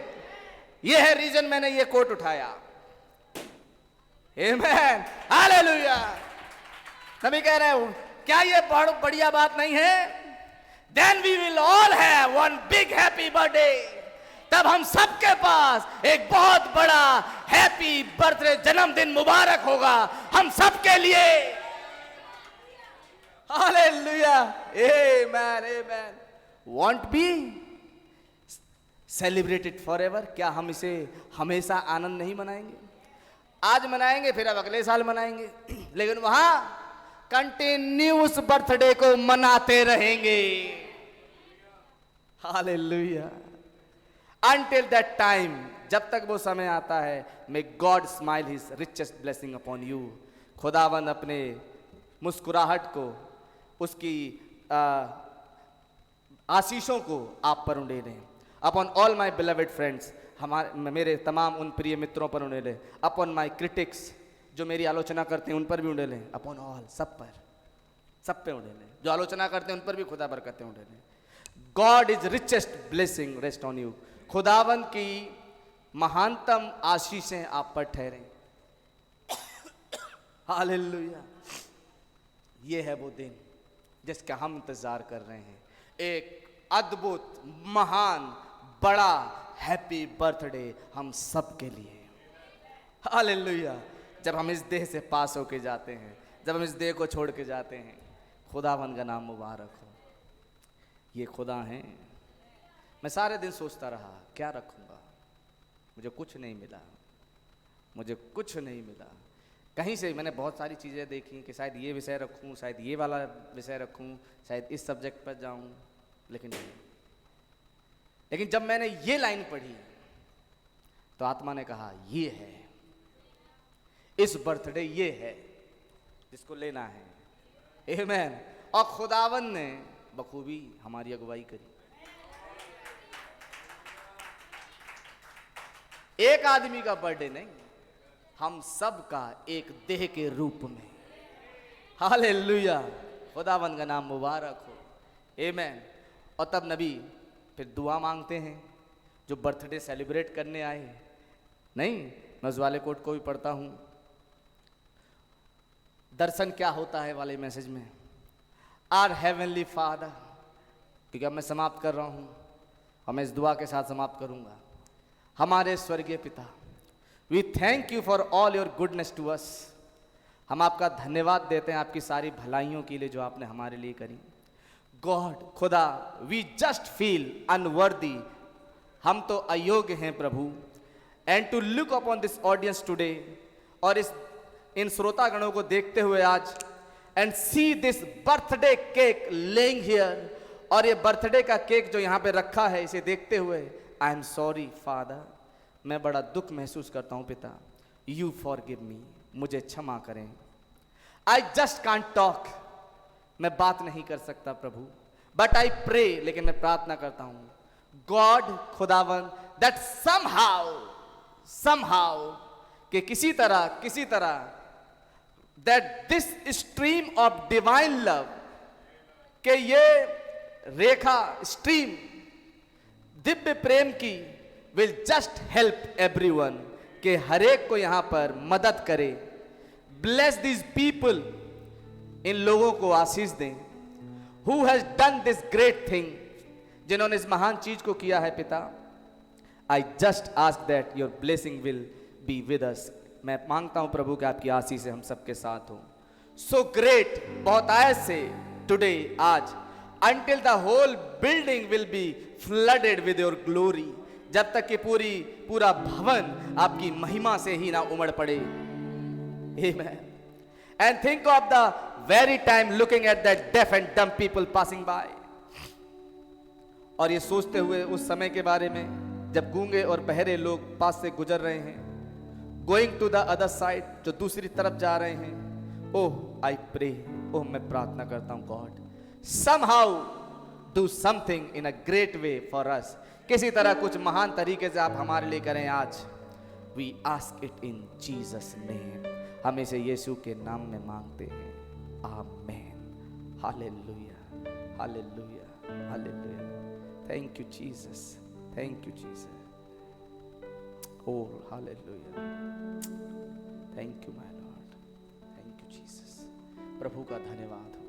ये है रीजन मैंने ये कोट उठाया। आमीन, हालेलुया। नबी कह रहे हो, क्या ये बहुत बढ़िया बात नहीं है? Then we will all have one big happy birthday, तब हम सबके पास एक बहुत बड़ा हैप्पी बर्थडे, जन्मदिन मुबारक होगा हम सबके लिए। Hallelujah, amen, amen. Want be celebrated for ever, क्या हम इसे हमेशा आनंद नहीं मनाएंगे? आज मनाएंगे, फिर अब अगले साल मनाएंगे, लेकिन वहां कंटिन्यूस बर्थडे को मनाते रहेंगे। हालेलुया। Until that time, जब तक वो समय आता है, may God smile His richest blessing upon you। खुदावंद अपने मुस्कुराहट को, उसकी आशीषों को आप पर उंडेलें। Upon all my beloved friends, मेरे तमाम उन प्रिय मित्रों पर उंडेलें। Upon my critics, जो मेरी आलोचना करते हैं उन पर भी उंडेलें। Upon all, सब पर, सब पे उंडेलें। जो आलोचना करते हैं उन पर भी खुदा बरकतें उंडेलें। God is richest blessing rest on you। खुदावंद की महानतम आशीषें आप पर ठहरे। हालेलुया। ये है वो दिन जिसका हम इंतजार कर रहे हैं, एक अद्भुत, महान, बड़ा हैप्पी बर्थडे हम सब के लिए। हालेलुया। जब हम इस देह से पास होके जाते हैं, जब हम इस देह को छोड़ के जाते हैं, खुदावंद का नाम मुबारक हो। ये खुदा हैं। मैं सारे दिन सोचता रहा, क्या रखूंगा? मुझे कुछ नहीं मिला, मुझे कुछ नहीं मिला। कहीं से मैंने बहुत सारी चीज़ें देखी कि शायद ये विषय रखूं, शायद ये वाला विषय रखूं, शायद इस सब्जेक्ट पर जाऊं, लेकिन नहीं। लेकिन जब मैंने ये लाइन पढ़ी तो आत्मा ने कहा, ये है, इस बर्थडे ये है जिसको लेना है। आमीन। और खुदावन ने बखूबी हमारी अगुवाई करी। एक आदमी का बर्थडे नहीं, हम सब का एक देह के रूप में। हालेलुया। खुदावंद का नाम मुबारक हो। आमीन। और तब नबी फिर दुआ मांगते हैं जो बर्थडे सेलिब्रेट करने आए हैं। नहीं, मैं उस वाले कोट को भी पढ़ता हूं, दर्शन क्या होता है वाले मैसेज में। आर हेवनली फादर, क्योंकि अब मैं समाप्त कर रहा हूं और मैं इस दुआ के साथ समाप्त करूंगा। हमारे स्वर्गीय पिता, we thank you for all your goodness to us. हम आपका धन्यवाद देते हैं आपकी सारी भलाइयों के लिए जो आपने हमारे लिए करी। गॉड, खुदा, वी जस्ट फील अनवर्दी, हम तो अयोग्य हैं प्रभु। And to look upon this audience today, और इन श्रोतागणों को देखते हुए आज, and see this birthday cake laying here, और ये बर्थडे का केक जो यहाँ पे रखा है, इसे देखते हुए आई एम सॉरी फादर, मैं बड़ा दुख महसूस करता हूँ पिता। यू फॉरगिव मी, मुझे क्षमा करें। आई जस्ट कांट टॉक, मैं बात नहीं कर सकता प्रभु, बट आई प्रे, लेकिन मैं प्रार्थना करता हूँ गॉड, खुदावन, दैट समहाउ कि किसी तरह that this stream of divine love कि ये रेखा स्ट्रीम दिव्य प्रेम की विल जस्ट हेल्प एवरीवन, कि हरेक को यहां पर मदद करे। ब्लेस दीज पीपल, इन लोगों को आशीष दें। Who has done this great thing, जिन्होंने इस महान चीज को किया है पिता। I just ask that your blessing will be with us, मैं मांगता हूं प्रभु कि आपकी आशीष से हम सबके साथ हो। सो ग्रेट, बहुत आयत से टुडे, आज, until the whole building will be flooded with your glory, जब तक कि पूरा भवन आपकी महिमा से ही ना उमड़ पड़े। Amen. And think of the very time looking at that deaf and dumb people passing by, और ये सोचते हुए उस समय के बारे में जब गूंगे और बहरे लोग पास से गुजर रहे हैं, going to the other side, जो दूसरी तरफ जा रहे हैं। ओह आई प्रे, ओह मैं प्रार्थना करता हूं, God somehow do something in a great way for us, किसी तरह कुछ महान तरीके से आप हमारे लिए करें आज। We ask it in Jesus name, हम इसे यीशु के नाम में मांगते हैं। Amen. Hallelujah, hallelujah, hallelujah. Thank you Jesus, thank you Jesus. Oh, hallelujah. Thank you, my Lord. Thank you, Jesus. प्रभु का धन्यवाद हो।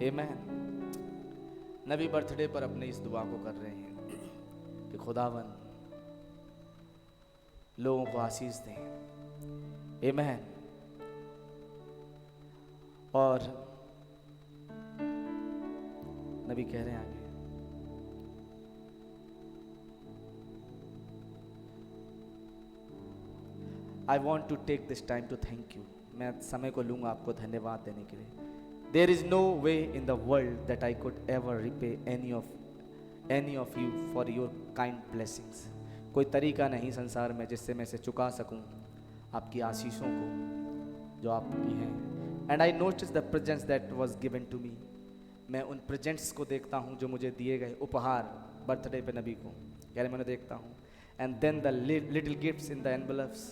Amen. नबी बर्थडे पर अपने इस दुआ को कर रहे हैं कि खुदावन लोगों को आशीष दें। Amen. और नबी कह रहे हैं आगे, I want to take this time to thank you. मैं समय को लूंगा आपको धन्यवाद देने के लिए। There is no way in the world that I could ever repay any of you for your kind blessings. कोई तरीका नहीं संसार में जिससे मैं इसे चुका सकूं आपकी आशीषों को जो आपकी हैं। And I noticed the presents that was given to me. मैं उन प्रेजेंट्स को देखता हूं जो मुझे दिए गए, उपहार बर्थडे पे नबी को कह रहे मैंने देखता हूं। And then the little gifts in the envelopes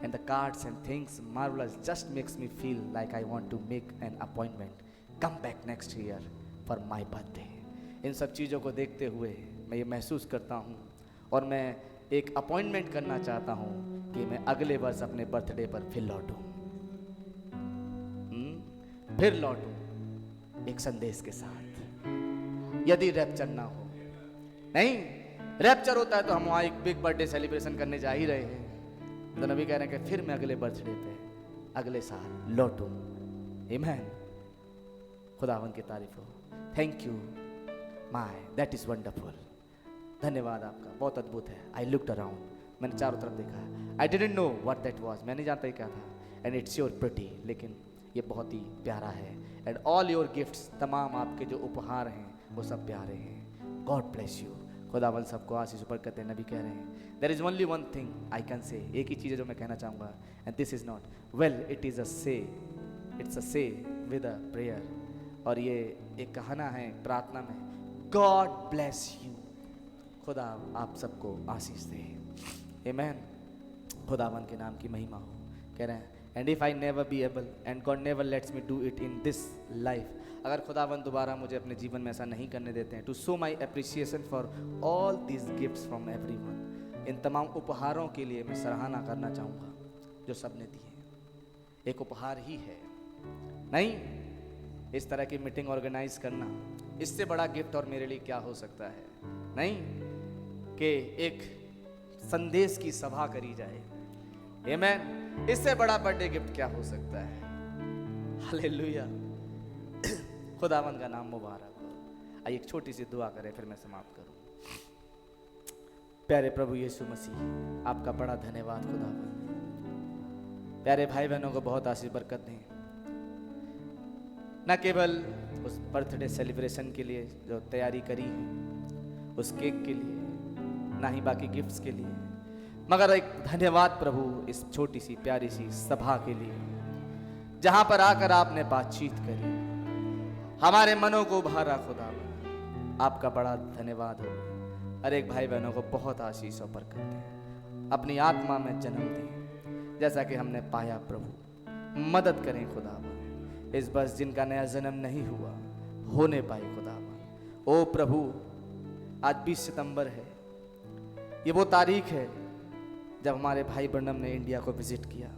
and the cards and things marvelous, just makes me feel like I want to make an appointment, come back next year for my birthday. इन सब चीज़ों को देखते हुए मैं ये महसूस करता हूँ और मैं एक अपॉइंटमेंट करना चाहता हूँ कि मैं अगले वर्ष अपने बर्थडे पर फिर लौटूं, फिर लौटूं एक संदेश के साथ। यदि रैप्चर ना हो, नहीं रैप्चर होता है तो हम वहाँ एक बिग बर्थडे सेलिब्रेशन करने जा ही रहे हैं, तो नबी कह रहे हैं कि फिर मैं अगले बर्थडे पे अगले साल लौटूं। आमीन। खुदावन की तारीफ हो। Thank you my, that is wonderful. धन्यवाद आपका, बहुत अद्भुत है। आई लुक्ड अराउंड, मैंने चारों तरफ देखा। I didn't know what that was, मैं नहीं जानता ये क्या था। एंड इट्स योर प्रिटी, लेकिन ये बहुत ही प्यारा है। एंड ऑल योर गिफ्ट्स, तमाम आपके जो उपहार हैं वो सब प्यारे हैं। God bless you. खुदावन सबको आशीष ऊपर करते हैं। नबी कह रहे हैं there is only one thing I can say, एक ही चीज़ है जो मैं कहना चाहूँगा, and this is not well, it is a say, it's अ से विद अ प्रेयर। और ये एक कहना है प्रार्थना में, गॉड ब्लेस यू, खुदा आप सबको आशीष दे। आमीन। खुदावन के नाम की महिमा हो। कह रहे हैं and if I never be able and God never lets me do it in this life, अगर खुदावन दोबारा मुझे अपने जीवन में ऐसा नहीं करने देते हैं, to show my appreciation for all these gifts from everyone, इन तमाम उपहारों के लिए मैं सराहना करना चाहूँगा जो सबने दिए। एक उपहार ही है, नहीं इस तरह की मीटिंग ऑर्गेनाइज करना, इससे बड़ा गिफ्ट और मेरे लिए क्या हो सकता है। नहीं कि एक संदेश की सभा करी जाए, आमीन, इससे बड़ा बर्थडे गिफ्ट क्या हो सकता है। हालेलुया। खुदावंद का नाम मुबारक हो। आइए एक छोटी सी दुआ करें फिर मैं समाप्त करूं। प्यारे प्रभु यीशु मसीह, आपका बड़ा धन्यवाद खुदावंद। प्यारे भाई बहनों को बहुत आशीष बरकत दें, न केवल उस बर्थडे सेलिब्रेशन के लिए जो तैयारी करी है, उस केक के लिए, ना ही बाकी गिफ्ट्स के लिए, मगर एक धन्यवाद प्रभु इस छोटी सी प्यारी सी सभा के लिए, जहां पर आकर आपने बातचीत करी, हमारे मनों को भरा। खुदा आपका बड़ा धन्यवाद हो। हर एक भाई बहनों को बहुत आशीष और बरकत दें, अपनी आत्मा में जन्म दें जैसा कि हमने पाया। प्रभु मदद करें खुदा, इस बस जिनका नया जन्म नहीं हुआ, हो नहीं पाई खुदावन। ओ प्रभु, आज 20 सितंबर है, ये वो तारीख है जब हमारे भाई ब्रनम ने इंडिया को विजिट किया,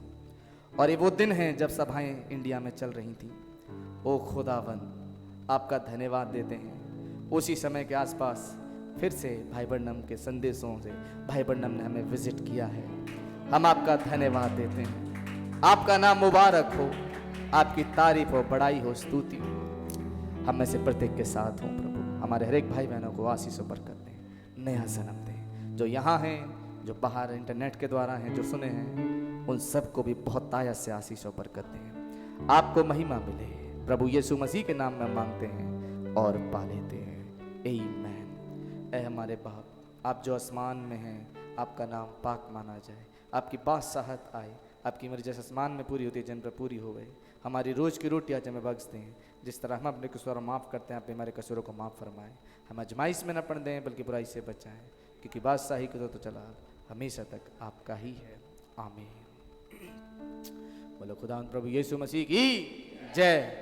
और ये वो दिन है जब सभाएं इंडिया में चल रही थी। ओ खुदावन, आपका धन्यवाद देते हैं। उसी समय के आसपास फिर से भाई ब्रनम के संदेशों से भाई ब्रनम ने हमें विजिट किया है। हम आपका धन्यवाद देते हैं। आपका नाम मुबारक हो, आपकी तारीफ हो, बड़ाई हो, स्तुति हो। हम में से प्रत्येक के साथ हो प्रभु। हमारे हर एक भाई बहनों को आशीष और बरकत दें, नया जन्म दें। जो यहाँ हैं, जो बाहर इंटरनेट के द्वारा हैं, जो सुने हैं, उन सबको भी बहुत ताया से आशीष और बरकत दें। आपको महिमा मिले प्रभु यीशु मसीह के नाम में मांगते हैं और पा लेते हैं। आमीन। ऐ हमारे बाप, आप जो आसमान में हैं, आपका नाम पाक माना जाए, आपकी बादशाहत आए, आपकी मर्जी जैसे आसमान में पूरी होती है जन पर पूरी हो गई। हमारी रोज़ की रोटी आज हमें बख्श दें, जिस तरह हम अपने कसूरों माफ़ करते हैं, आप हमारे कसूरों को माफ़ फरमाएं। हम आजमाइश में न पड़ दें, बल्कि बुराई से बचाएं, क्योंकि बादशाही को तो चला हमेशा तक आपका ही है। आमीन। बोलो खुदा प्रभु यीशु मसीह की जय।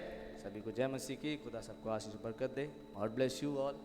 सभी को जय मसीह की। खुदा सबको आशीष बरकत दे। God bless you all.